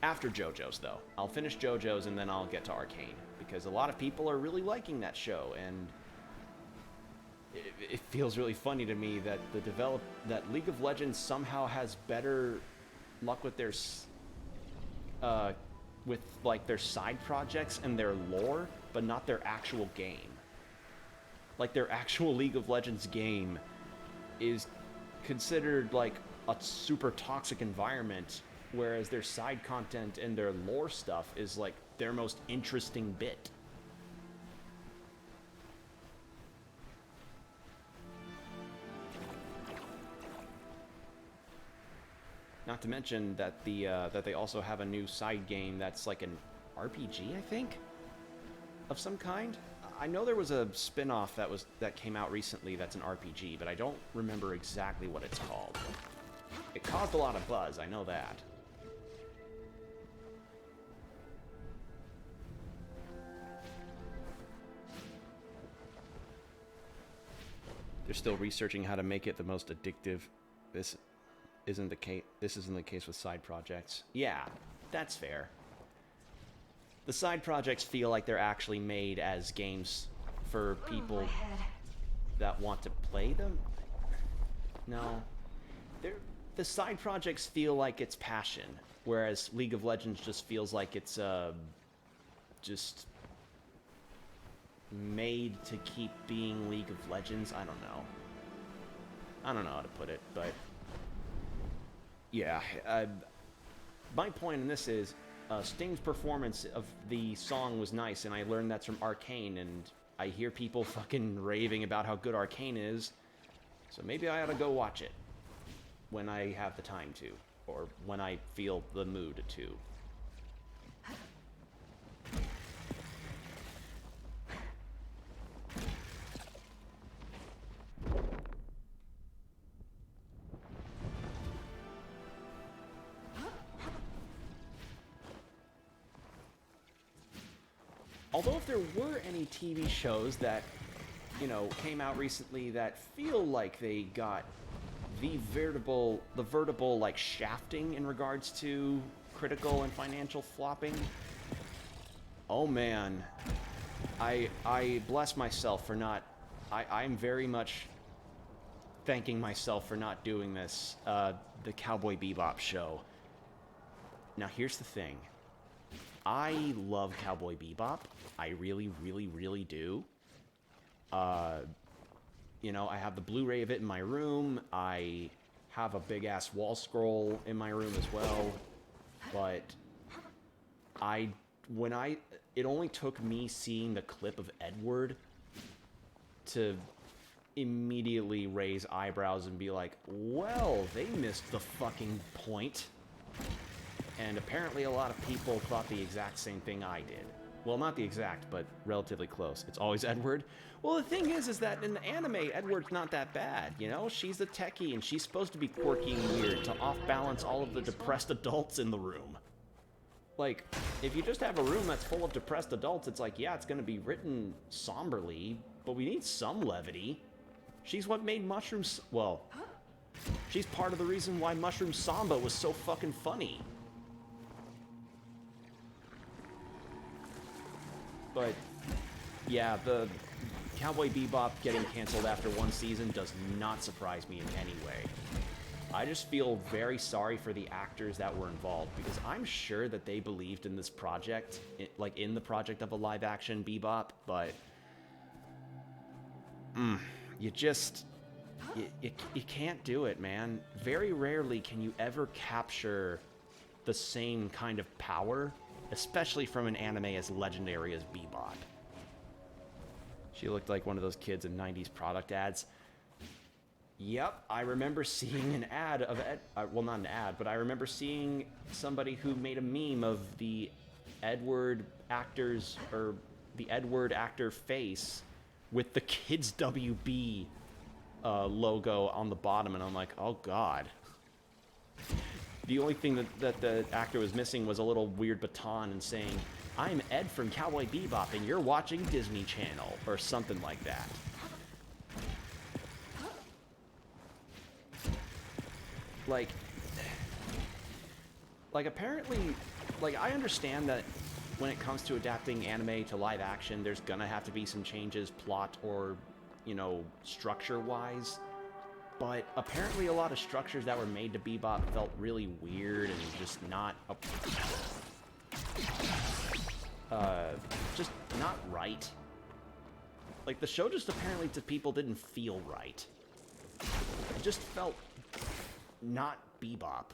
After JoJo's, though. I'll finish JoJo's and then I'll get to Arcane, because a lot of people are really liking that show, and it feels really funny to me that that League of Legends somehow has better luck with their their side projects and their lore, but not their actual game. Like, their actual League of Legends game is considered like a super toxic environment, whereas their side content and their lore stuff is like their most interesting bit. Not to mention that that they also have a new side game that's like an RPG, I think, of some kind. I know there was a spin-off that came out recently that's an RPG, but I don't remember exactly what it's called. It caused a lot of buzz, I know that. They're still researching how to make it the most addictive. This isn't the case with side projects. Yeah, that's fair. The side projects feel like they're actually made as games for people that want to play them. No. The side projects feel like it's passion, whereas League of Legends just feels like it's just made to keep being League of Legends. I don't know. I don't know how to put it, but yeah. My point in this is, Sting's performance of the song was nice, and I learned that's from Arcane, and I hear people fucking raving about how good Arcane is, so maybe I ought to go watch it when I have the time to, or when I feel the mood to. Although if there were any TV shows that, you know, came out recently that feel like they got the veritable like shafting in regards to critical and financial flopping, oh man, I bless myself for not. I'm very much thanking myself for not doing this. The Cowboy Bebop show. Now here's the thing. I love Cowboy Bebop. I really, really, really do. You know, I have the Blu-ray of it in my room. I have a big-ass wall scroll in my room as well. But it only took me seeing the clip of Edward to immediately raise eyebrows and be like, well, they missed the fucking point. And apparently a lot of people thought the exact same thing I did. Well, not the exact, but relatively close. It's always Edward. Well, the thing is that in the anime, Edward's not that bad, you know? She's a techie, and she's supposed to be quirky and weird to off-balance all of the depressed adults in the room. Like, if you just have a room that's full of depressed adults, it's like, yeah, it's gonna be written somberly, but we need some levity. She's what made Mushrooms... Well, she's part of the reason why Mushroom Samba was so fucking funny. But, yeah, the Cowboy Bebop getting canceled after one season does not surprise me in any way. I just feel very sorry for the actors that were involved, because I'm sure that they believed in this project, like in the project of a live-action Bebop, but you just... You can't do it, man. Very rarely can you ever capture the same kind of power, especially from an anime as legendary as Bebop. She looked like one of those kids in 90s product ads. Yep, I remember seeing an ad of well, not an ad, but I remember seeing somebody who made a meme of the Edward actor face with the Kids WB logo on the bottom, and I'm like, oh god. The only thing that the actor was missing was a little weird baton and saying, "I'm Ed from Cowboy Bebop, and you're watching Disney Channel," or something like that. Like apparently, I understand that when it comes to adapting anime to live action, there's gonna have to be some changes, plot or, you know, structure-wise. But apparently a lot of structures that were made to Bebop felt really weird and just not just not right. Like, the show just apparently to people didn't feel right. It just felt not Bebop.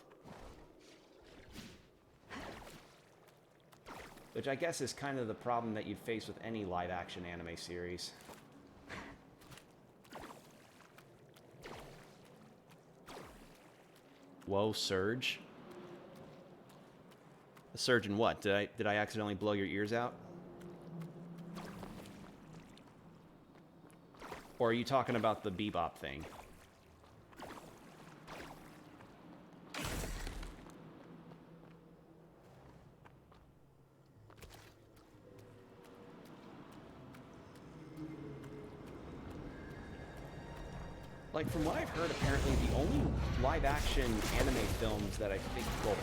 Which I guess is kind of the problem that you'd face with any live-action anime series. Whoa, Surge? A surge in what? Did I accidentally blow your ears out? Or are you talking about the Bebop thing? Like, from what I've heard, apparently the only live-action anime films that I think, well,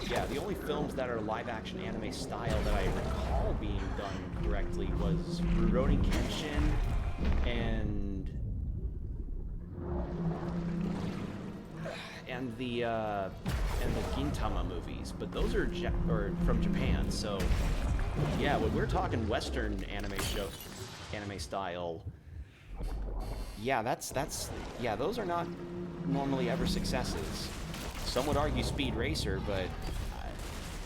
yeah, the only films that are live-action anime style that I recall being done correctly was Rurouni Kenshin and the Gintama movies, but those are from Japan. So, yeah, when we're talking Western anime style. Yeah, yeah, those are not normally ever successes. Some would argue Speed Racer, but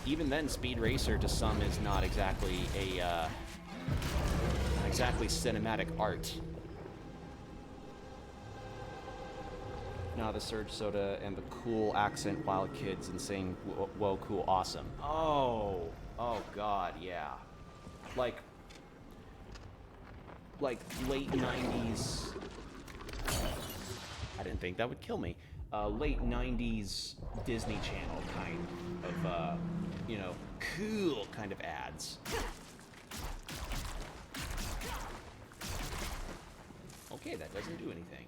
even then, Speed Racer to some is not exactly cinematic art. No, the Surge Soda and the cool accent Wild Kids and saying, whoa, cool, awesome. Oh god, yeah. Like late 90s... I didn't think that would kill me. Late 90s Disney Channel kind of, you know, cool kind of ads. Okay, that doesn't do anything.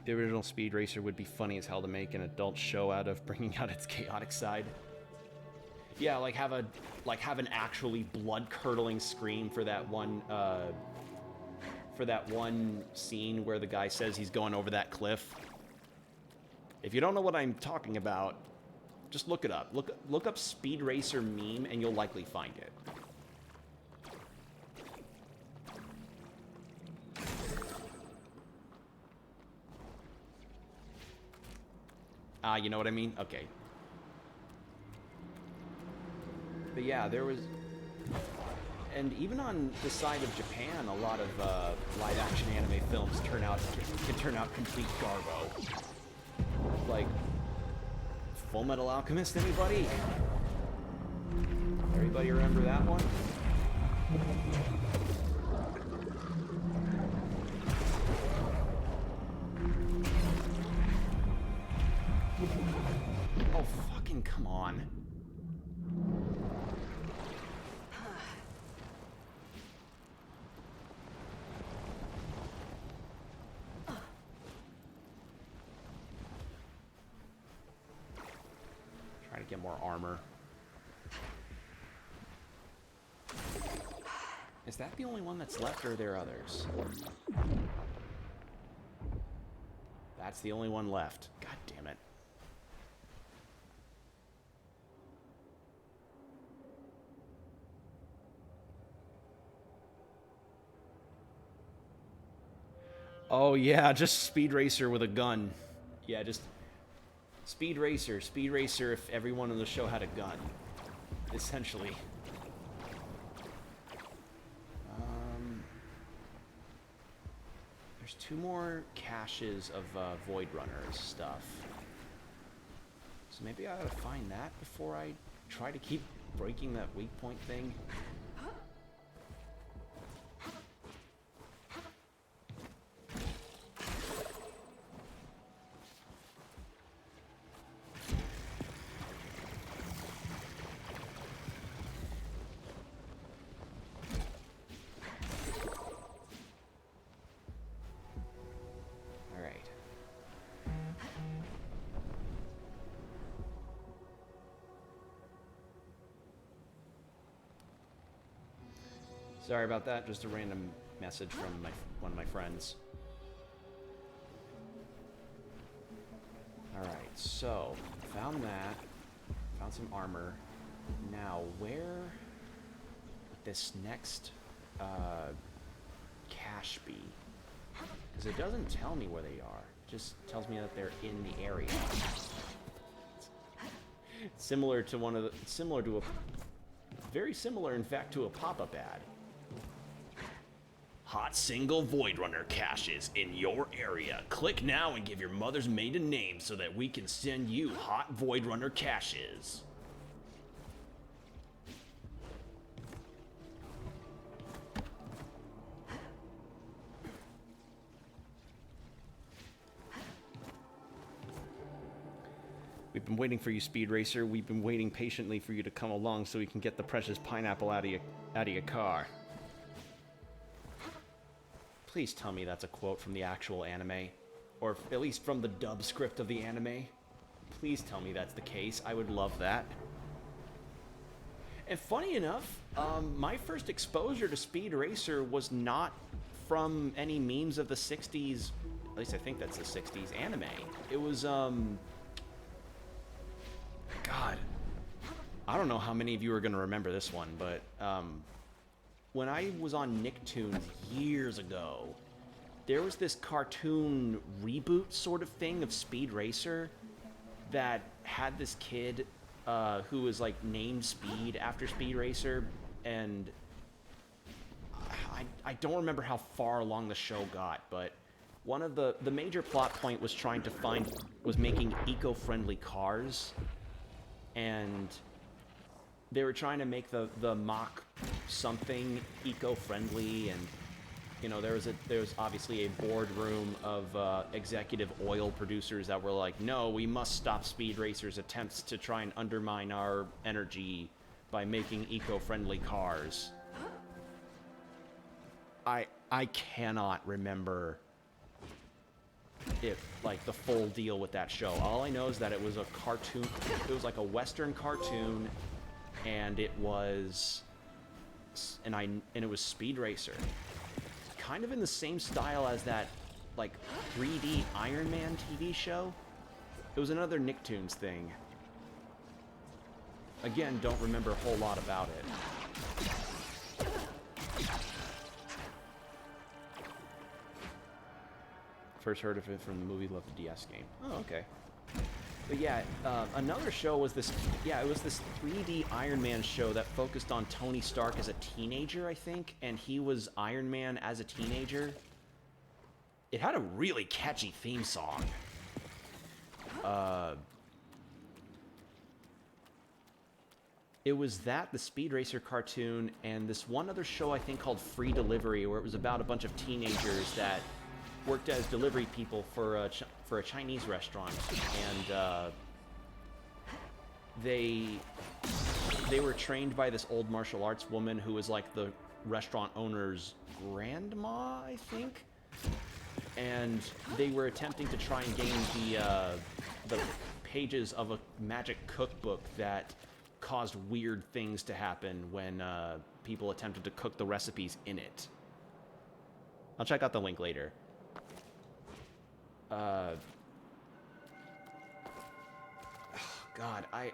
The original Speed Racer would be funny as hell to make an adult show out of, bringing out its chaotic side. Yeah, like have an actually blood-curdling scream for that one scene where the guy says he's going over that cliff. If you don't know what I'm talking about, just look it up. Look up Speed Racer meme and you'll likely find it. You know what I mean? Okay. But yeah, there was... And even on the side of Japan, a lot of live-action anime films can turn out complete garbo. Like, Full Metal Alchemist, anybody? Everybody remember that one? Oh, fucking come on. Trying to get more armor. Is that the only one that's left, or are there others? That's the only one left. God damn it. Oh yeah, just Speed Racer with a gun. Yeah, just Speed Racer if everyone in the show had a gun. Essentially. There's 2 more caches of Void Runners stuff. So maybe I ought to find that before I try to keep breaking that weak point thing. Sorry about that, just a random message from one of my friends. Alright, so, found that. Found some armor. Now, where would this next cache be? Because it doesn't tell me where they are. It just tells me that they're in the area. Similar to very similar, in fact, to a pop-up ad. Hot single Void Runner caches in your area. Click now and give your mother's maiden name so that we can send you hot Void Runner caches. We've been waiting for you, Speed Racer. We've been waiting patiently for you to come along so we can get the precious pineapple out of your car. Please tell me that's a quote from the actual anime. Or at least from the dub script of the anime. Please tell me that's the case. I would love that. And funny enough, my first exposure to Speed Racer was not from any memes of the 60s, at least I think that's the 60s, anime. It was, God, I don't know how many of you are going to remember this one, but, when I was on Nicktoons years ago, there was this cartoon reboot sort of thing of Speed Racer that had this kid who was like named Speed after Speed Racer, and I don't remember how far along the show got, but one of the major plot point was making eco-friendly cars, and they were trying to make the Mach something eco-friendly, and you know there was obviously a boardroom of executive oil producers that were like, no, we must stop Speed Racer's attempts to try and undermine our energy by making eco-friendly cars. I cannot remember like the full deal with that show. All I know is that it was a cartoon. It was like a Western cartoon. And it was, and it was Speed Racer, kind of in the same style as that, like 3D Iron Man TV show. It was another Nicktoons thing. Again, don't remember a whole lot about it. First heard of it from the movie Love the DS Game. Oh, okay. But yeah, another show was this, it was this 3D Iron Man show that focused on Tony Stark as a teenager, I think, and he was Iron Man as a teenager. It had a really catchy theme song. It was that, the Speed Racer cartoon, and this one other show I think called Free Delivery, where it was about a bunch of teenagers that worked as delivery people for a Chinese restaurant, and they were trained by this old martial arts woman who was like the restaurant owner's grandma, I think, and they were attempting to try and gain the pages of a magic cookbook that caused weird things to happen when people attempted to cook the recipes in it. I'll check out the link later. Oh God, I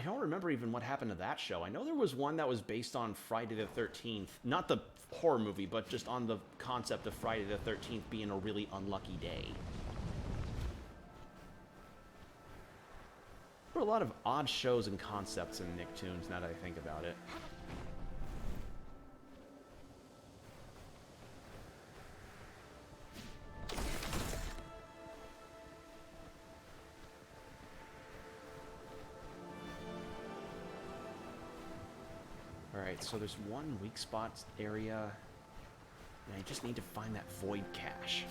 don't remember even what happened to that show. I know there was one that was based on Friday the 13th. Not the horror movie, but just on the concept of Friday the 13th being a really unlucky day. There were a lot of odd shows and concepts in Nicktoons, now that I think about it. Alright, so there's one weak spot area, and I just need to find that void cache,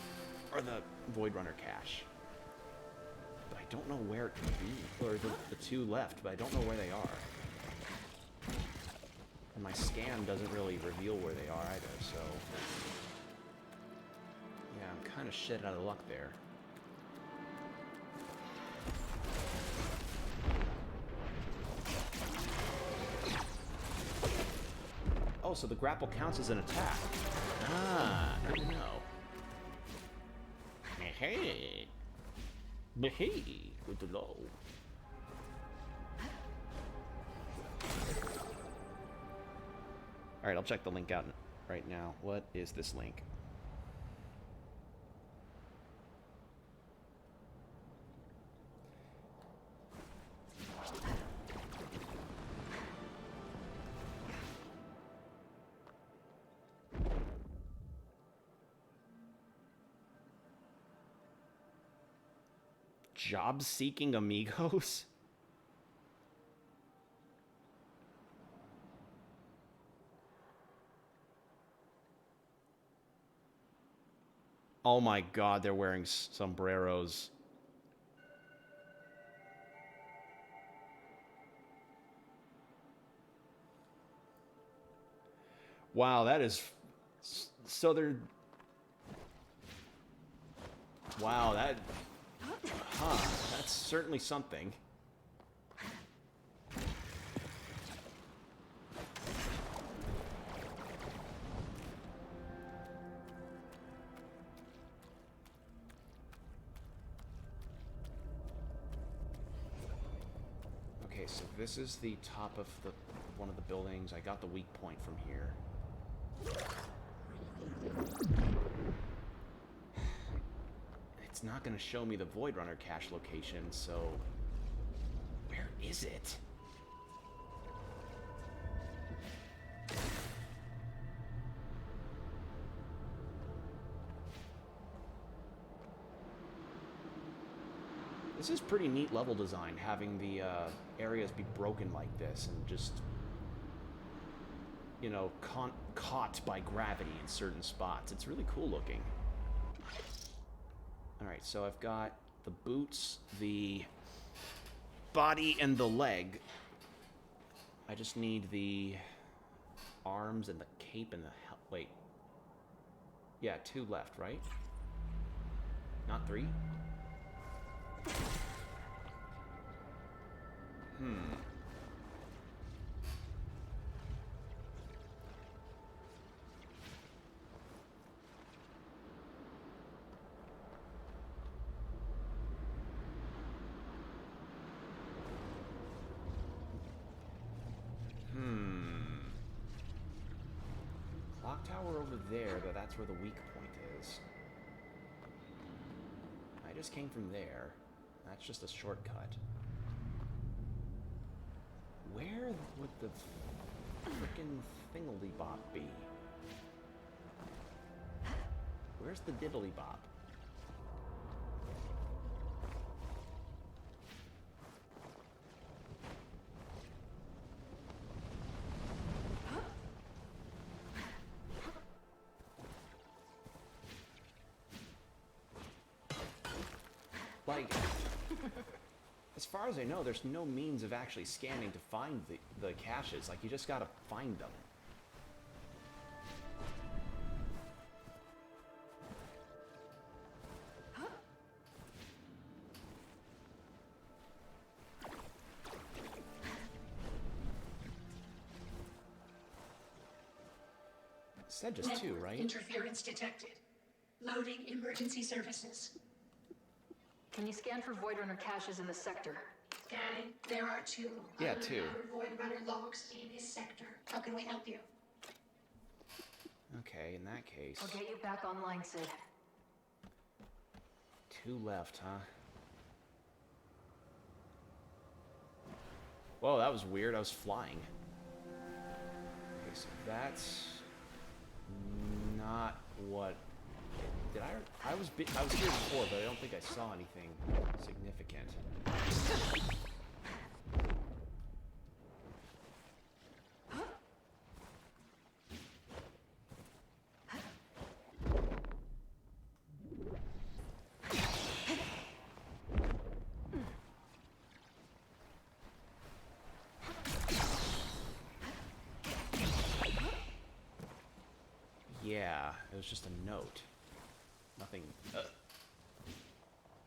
or the void runner cache. But I don't know where it can be, or the two left, but I don't know where they are. And my scan doesn't really reveal where they are either, so... yeah, I'm kind of shit out of luck there. Oh, so the grapple counts as an attack. Ah, good to know. Hey. Hey, good to know. Alright, I'll check the link out right now. What is this link? Job-seeking amigos? Oh my god, they're wearing sombreros. Wow, that is... so they're... wow, that... huh, that's certainly something. Okay, so this is the top of one of the buildings. I got the weak point from here. It's not going to show me the Void Runner cache location, so... where is it? This is pretty neat level design, having the areas be broken like this and just, you know, caught by gravity in certain spots. It's really cool looking. Alright, so I've got the boots, the body, and the leg. I just need the arms and the cape and the... wait. Yeah, 2 left, right? Not 3? Clock tower over there, but that's where the weak point is. I just came from there. That's just a shortcut. Where would the frickin' thingledy-bop be? Where's the diddly-bop? Like, as far as I know, there's no means of actually scanning to find the caches. Like, you just gotta find them. said just two,
Network
right?
Interference detected. Loading emergency services.
Can you scan for Void Runner caches in the sector?
Scanning. There are two.
Yeah, two.
Void Runner logs in this sector. How can we help you?
Okay, in that case.
I'll get you back online, Sid.
Two left, huh? Whoa, that was weird. I was flying. Okay, so that's not what. Did I was here before, but I don't think I saw anything significant. Yeah, it was just a note. Nothing.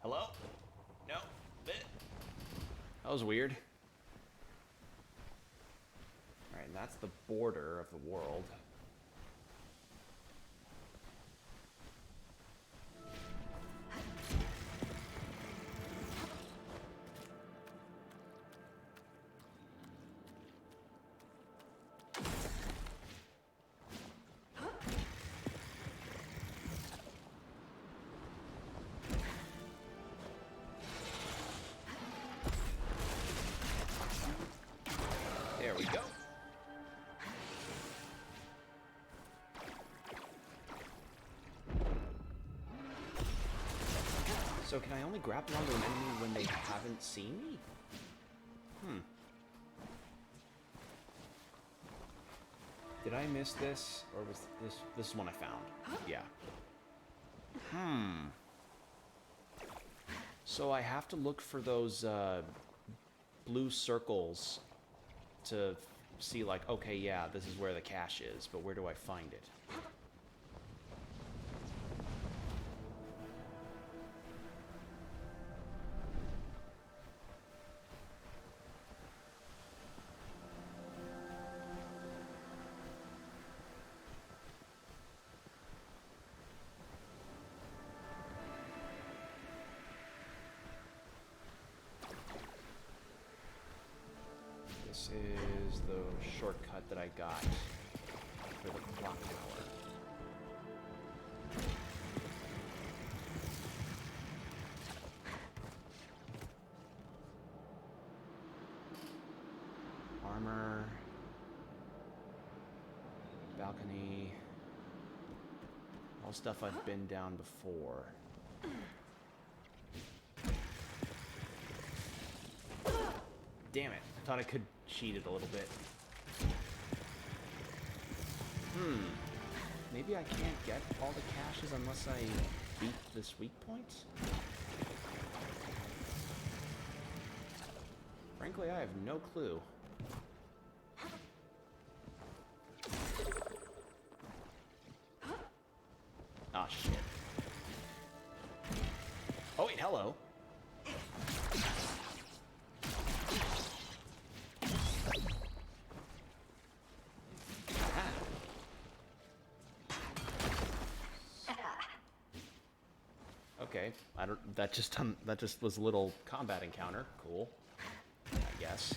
Hello? No? That was weird. Alright, and that's the border of the world. There we go. So can I only grapple onto an enemy when they haven't seen me? Did I miss this? Or was this is one I found? Yeah. So I have to look for those blue circles to see, like, okay, yeah, this is where the cache is, but where do I find it? This is the shortcut that I got for the clock tower. Armor. Balcony. All stuff I've been down before. Damn it. I thought I could cheat it a little bit. Maybe I can't get all the caches unless I beat this weak point? Frankly, I have no clue. Ah, shit. Oh, wait, hello. Okay, I don't. That just was a little combat encounter. Cool, I guess.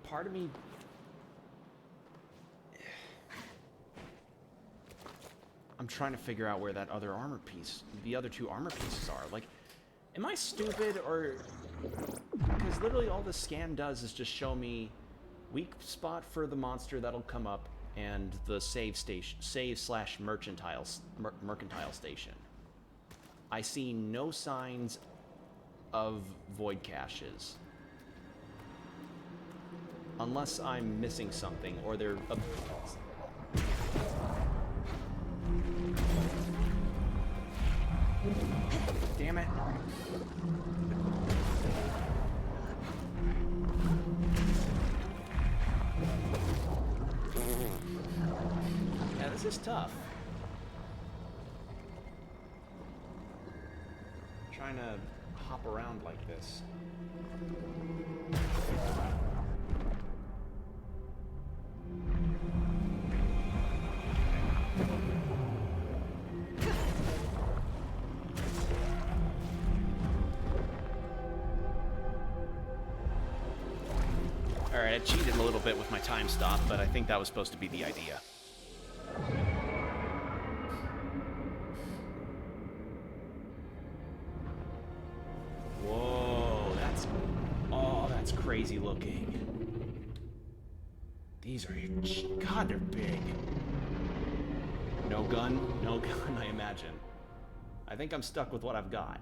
Part of me... I'm trying to figure out where that other armor piece, the other two armor pieces are. Like, am I stupid or... Because literally all this scan does is just show me weak spot for the monster that'll come up and the save station, save/mercantile station. I see no signs of void caches. Unless I'm missing something, or they're... Damn it. Yeah, this is tough. Trying to hop around like this. Alright, I cheated a little bit with my time stop, but I think that was supposed to be the idea. Whoa, that's... Oh, that's crazy looking. These are... God, they're big. No gun? No gun, I imagine. I think I'm stuck with what I've got.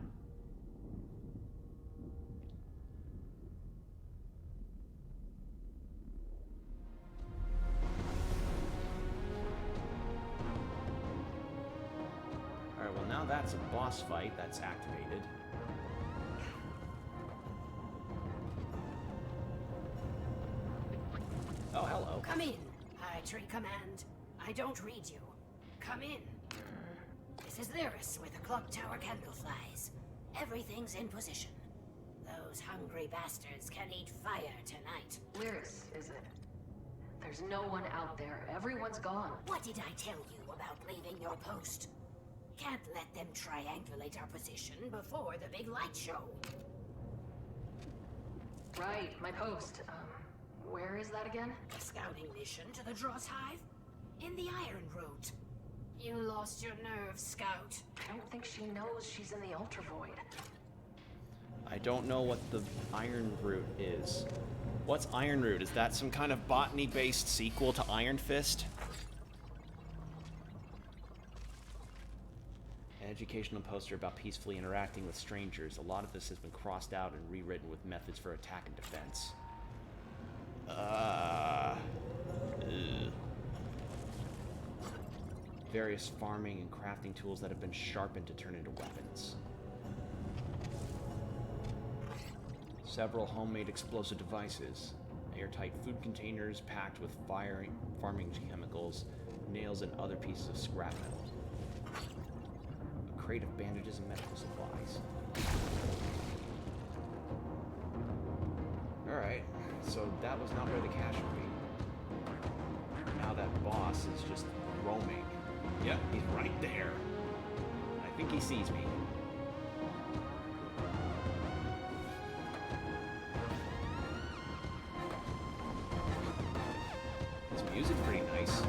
Alright, well now that's a boss fight that's activated. Oh, hello.
Come in, High Tree Command. I don't read you. Come in. This is Lyris with the Clock Tower Candleflies. Everything's in position. Those hungry bastards can eat fire tonight.
Lyris, is it? There's no one out there. Everyone's gone.
What did I tell you about leaving your post? Can't let them triangulate our position before the big light show.
Right, my post. Where is that again?
A scouting mission to the Dross Hive? In the Iron Root. You lost your nerve, Scout.
I don't think she knows she's in the Ultra Void.
I don't know what the Iron Root is. What's Iron Root? Is that some kind of botany-based sequel to Iron Fist? An educational poster about peacefully interacting with strangers. A lot of this has been crossed out and rewritten with methods for attack and defense. Various farming and crafting tools that have been sharpened to turn into weapons. Several homemade explosive devices. Airtight food containers packed with farming chemicals, nails, and other pieces of scrap metal. A crate of bandages and medical supplies. Alright, so that was not where the cache would be. Now that boss is just roaming. Yep, he's right there. I think he sees me. This music's pretty nice.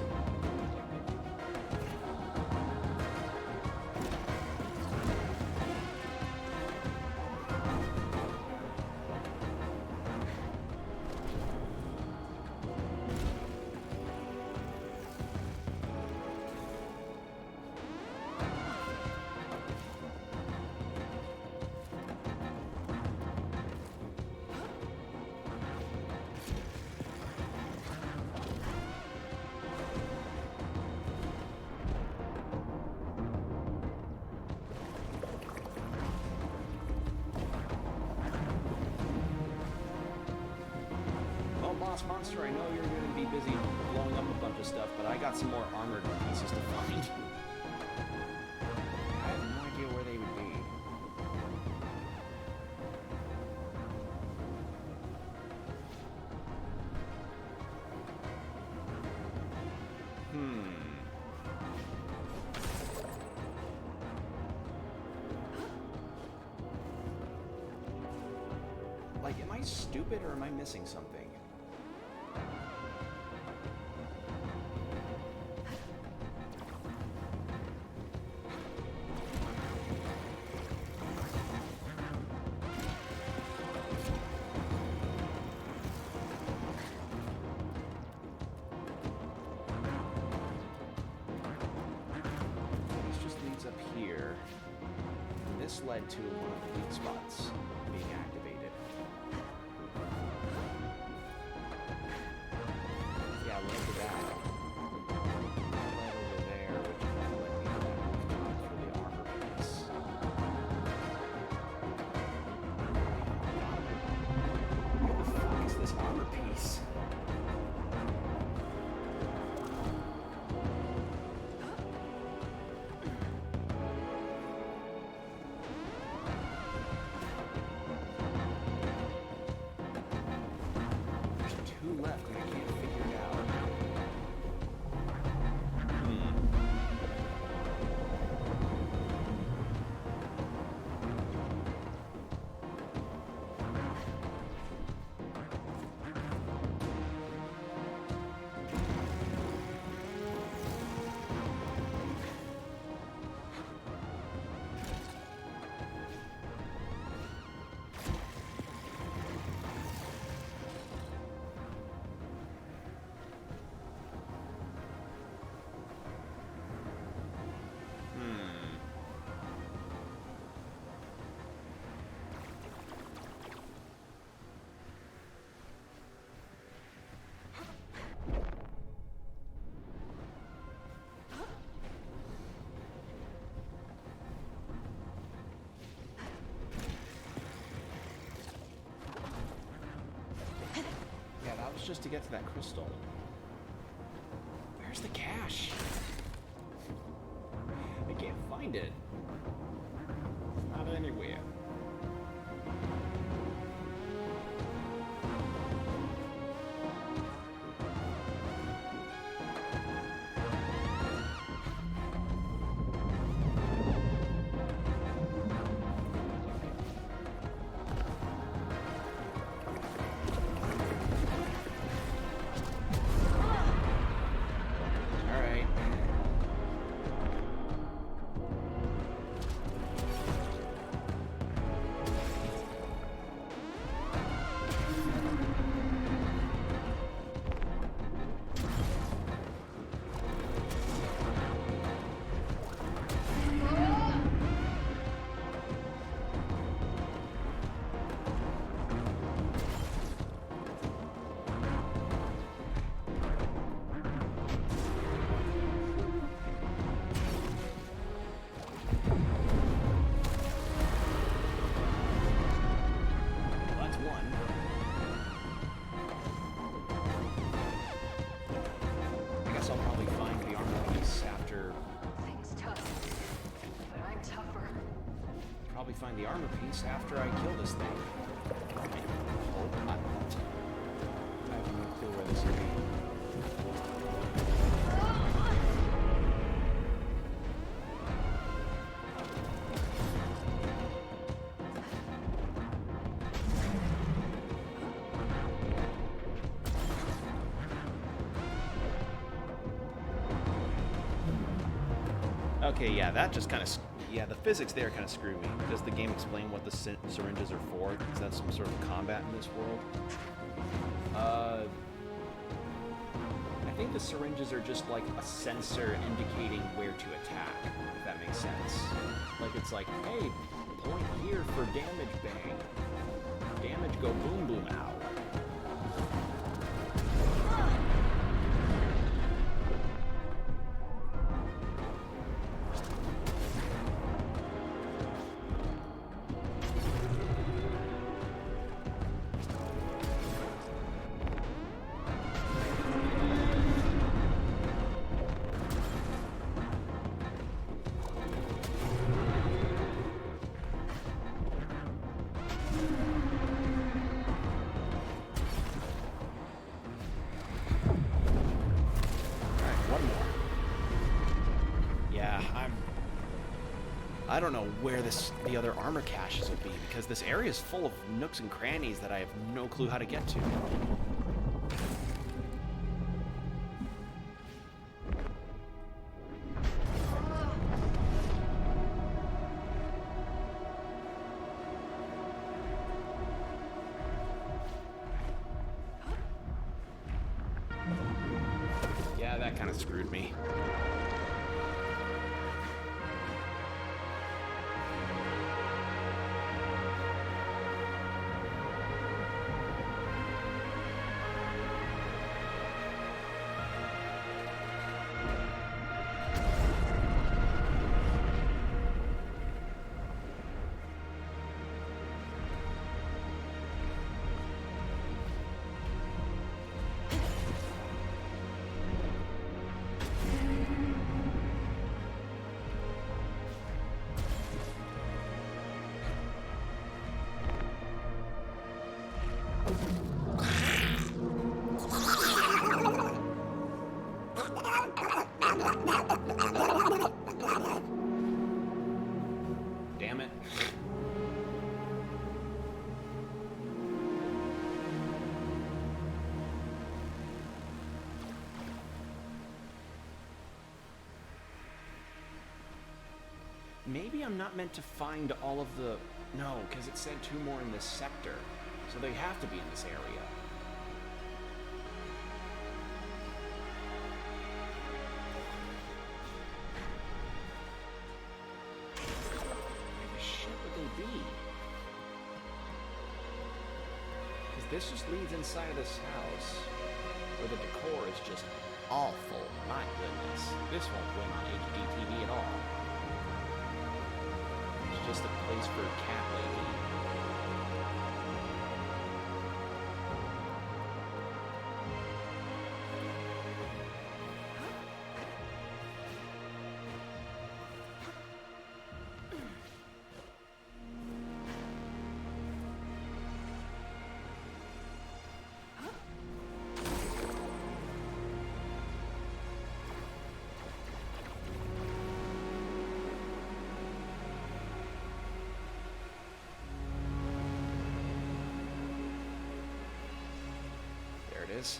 Monster, I know you're going to be busy blowing up a bunch of stuff, but I got some more armored pieces to find. I have no idea where they would be. Like, am I stupid or am I missing something? Led to one of the weak spots being activated. Yeah, look at that. That led over there, which then led me to that rooftop for the armor piece. that's just to get to that crystal. Where's the cache? I can't find it. It's not anywhere. Find the armor piece after I kill this thing. I have no clue where this will be. Okay, yeah, that just kind of... Yeah, the physics there kind of screw me. Does the game explain what the syringes are for? Is that some sort of combat in this world? I think the syringes are just like a sensor indicating where to attack, if that makes sense. Like, it's like, hey, point here for damage bang. Damage go boom boom ow. I don't know where the other armor caches will be, because this area is full of nooks and crannies that I have no clue how to get to. Yeah, that kind of screwed me. Damn it. Maybe I'm not meant to find all of the... No, because it said 2 more in this sector. So they have to be in this area. Where the shit would they be? Because this just leads inside of this house, where the decor is just awful. My goodness. This won't win on HD TV at all. It's just a place for a cat lady. is.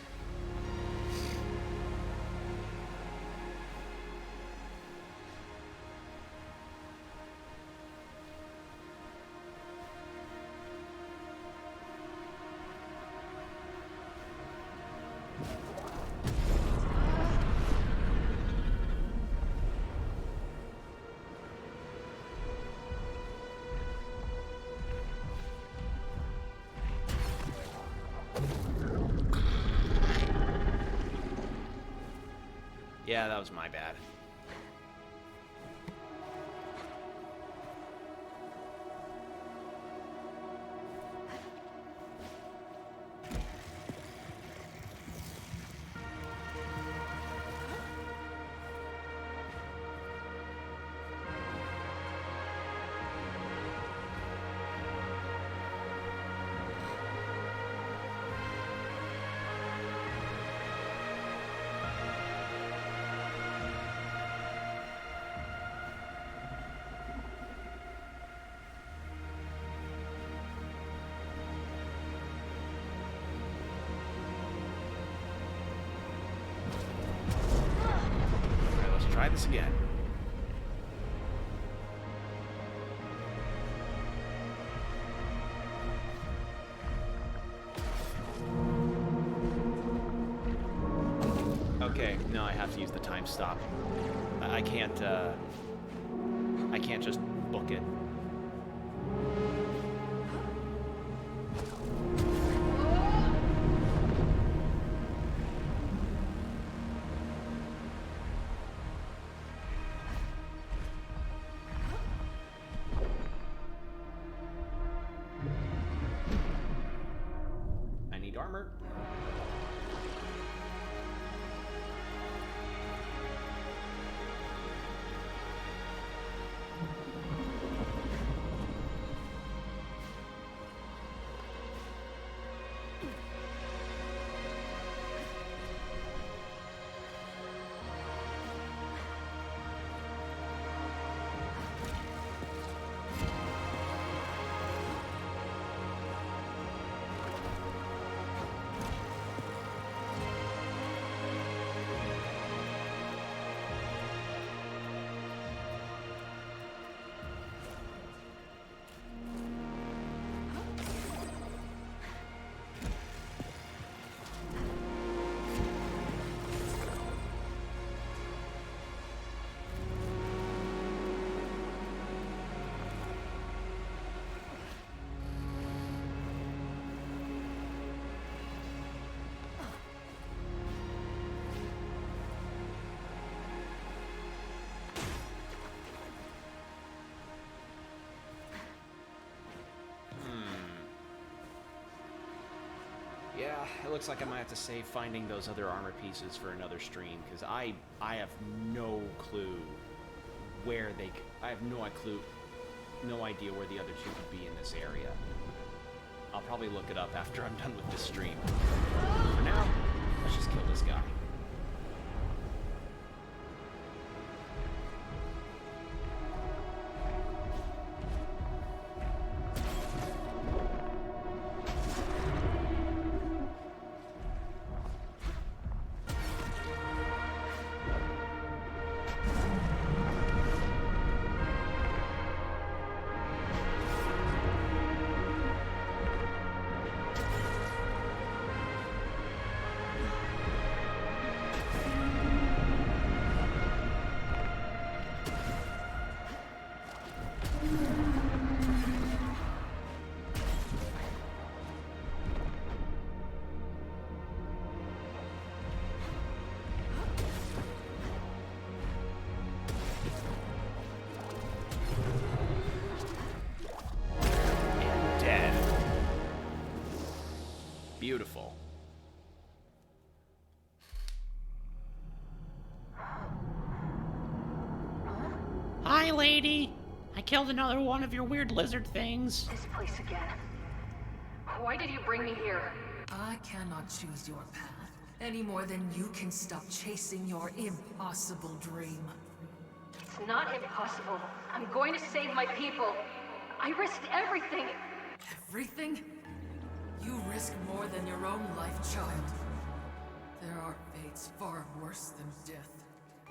Yeah, that was my bad. Alright, let's try this again. Okay, no, I have to use the time stop. I can't just book it. I need armor. Yeah, it looks like I might have to save finding those other armor pieces for another stream, because I have no clue where they... I have no idea where the other two could be in this area. I'll probably look it up after I'm done with this stream. For now, let's just kill this guy. Beautiful.
Hi, lady. I killed another one of your weird lizard things.
This place again. Why did you bring me here?
I cannot choose your path, any more than you can stop chasing your impossible dream.
It's not impossible. I'm going to save my people. I risked everything.
Everything? You risk more than your own life, child. There are fates far worse than death.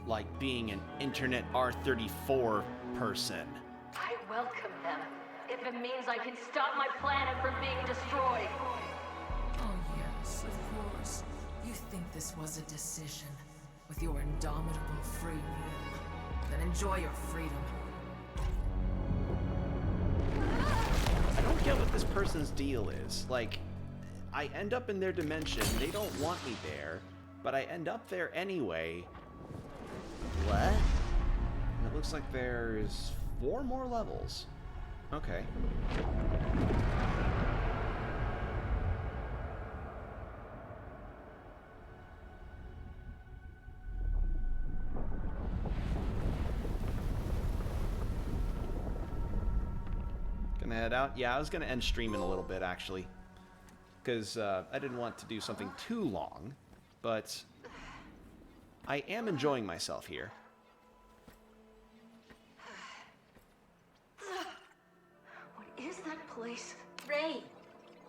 Like being an internet R34 person.
I welcome them, if it means I can stop my planet from being destroyed.
Oh yes, of course. You think this was a decision, with your indomitable free will. Then enjoy your freedom.
I don't get what this person's deal is. Like, I end up in their dimension, they don't want me there, but I end up there anyway. What? And it looks like there's 4 more levels. Okay. Gonna head out? Yeah, I was gonna end stream in a little bit, actually. Because I didn't want to do something too long, but I am enjoying myself here.
What is that place?
Ray,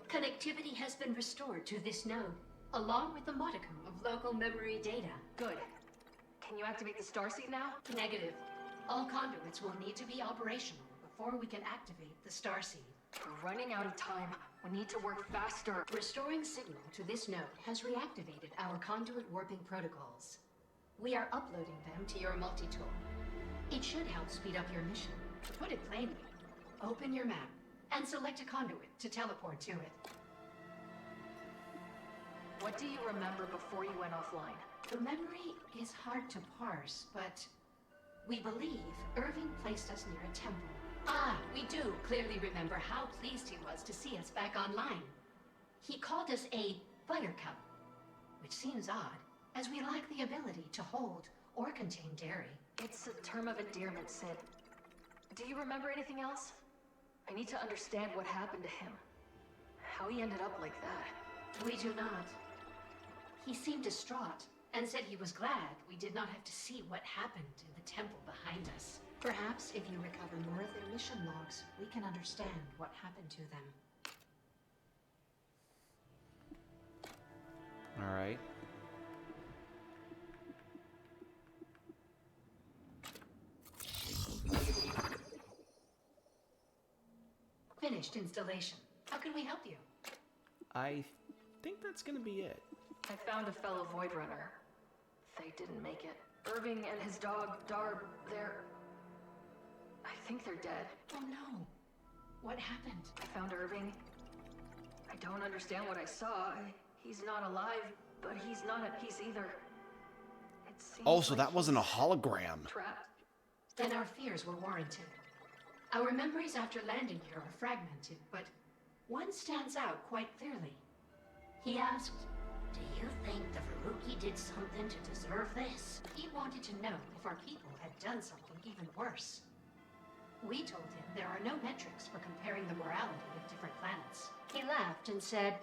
connectivity has been restored to this node, along with a modicum of local memory data.
Good. Can you activate the starseed now?
Negative. All conduits will need to be operational before we can activate the starseed.
We're running out of time. We need to work faster.
Restoring signal to this node has reactivated our conduit warping protocols. We are uploading them to your multi-tool. It should help speed up your mission. To put it plainly, open your map and select a conduit to teleport to it.
What do you remember before you went offline?
The memory is hard to parse, but we believe Irving placed us near a temple. Ah, we do clearly remember how pleased he was to see us back online. He called us a buttercup, which seems odd, as we lack the ability to hold or contain dairy.
It's a term of endearment, Sid. Do you remember anything else? I need to understand what happened to him. How he ended up like that.
We do not. He seemed distraught and said he was glad we did not have to see what happened in the temple behind us. Perhaps if you recover more of their mission logs, we can understand what happened to them.
All right.
Finished installation. How can we help you?
I think that's gonna be it.
I found a fellow Void Runner. They didn't make it. Irving and his dog, Darb, I think they're dead.
Oh no. What happened?
I found Irving. I don't understand what I saw. He's not alive, but he's not at peace either. It seems
Oh, so
like
that wasn't a
he's
hologram.
trapped.
Then our fears were warranted. Our memories after landing here are fragmented, but one stands out quite clearly. He asked, "Do you think the Veruki did something to deserve this?" He wanted to know if our people had done something even worse. We told him there are no metrics for comparing the morality of different planets. He laughed and said,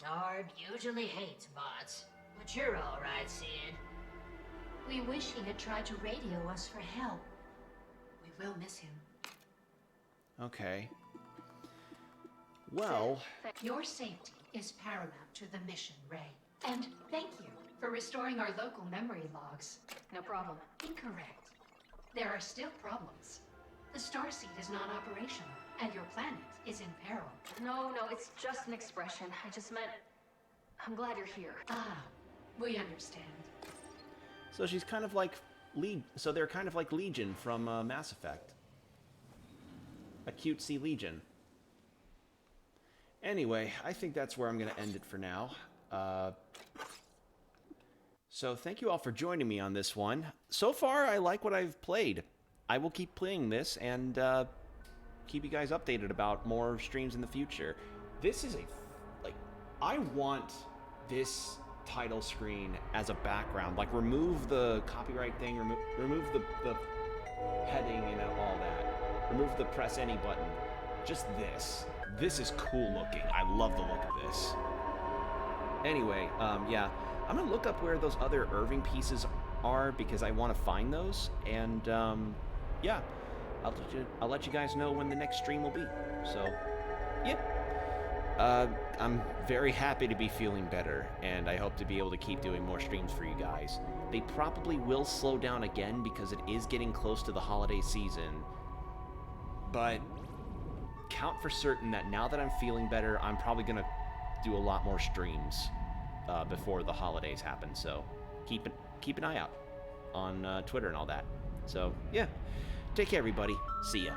"Darb usually hates bots, but you're all right, Sid." We wish he had tried to radio us for help. We will miss him.
Okay. Well,
Your safety is paramount to the mission, Ray. And thank you for restoring our local memory logs.
No problem.
Incorrect. There are still problems. The starseed is non-operational, and your planet is in peril.
No, it's just an expression. I just meant... I'm glad you're here.
Ah, we understand.
so she's kind of like so they're kind of like Legion from Mass Effect. A cutesy Legion. Anyway, I think that's where I'm going to end it for now. So thank you all for joining me on this one. So far, I like what I've played. I will keep playing this and keep you guys updated about more streams in the future. This is I want this title screen as a background. Like, remove the copyright thing, remove the heading and all that. Remove the press any button. Just this. This is cool looking. I love the look of this. Anyway, yeah. I'm gonna look up where those other Irving pieces are because I want to find those. And, yeah. I'll let you guys know when the next stream will be. So, yep. I'm very happy to be feeling better, and I hope to be able to keep doing more streams for you guys. They probably will slow down again because it is getting close to the holiday season, but count for certain that now that I'm feeling better, I'm probably going to do a lot more streams before the holidays happen, so keep an eye out on Twitter and all that. So, yeah. Take care, everybody. See ya.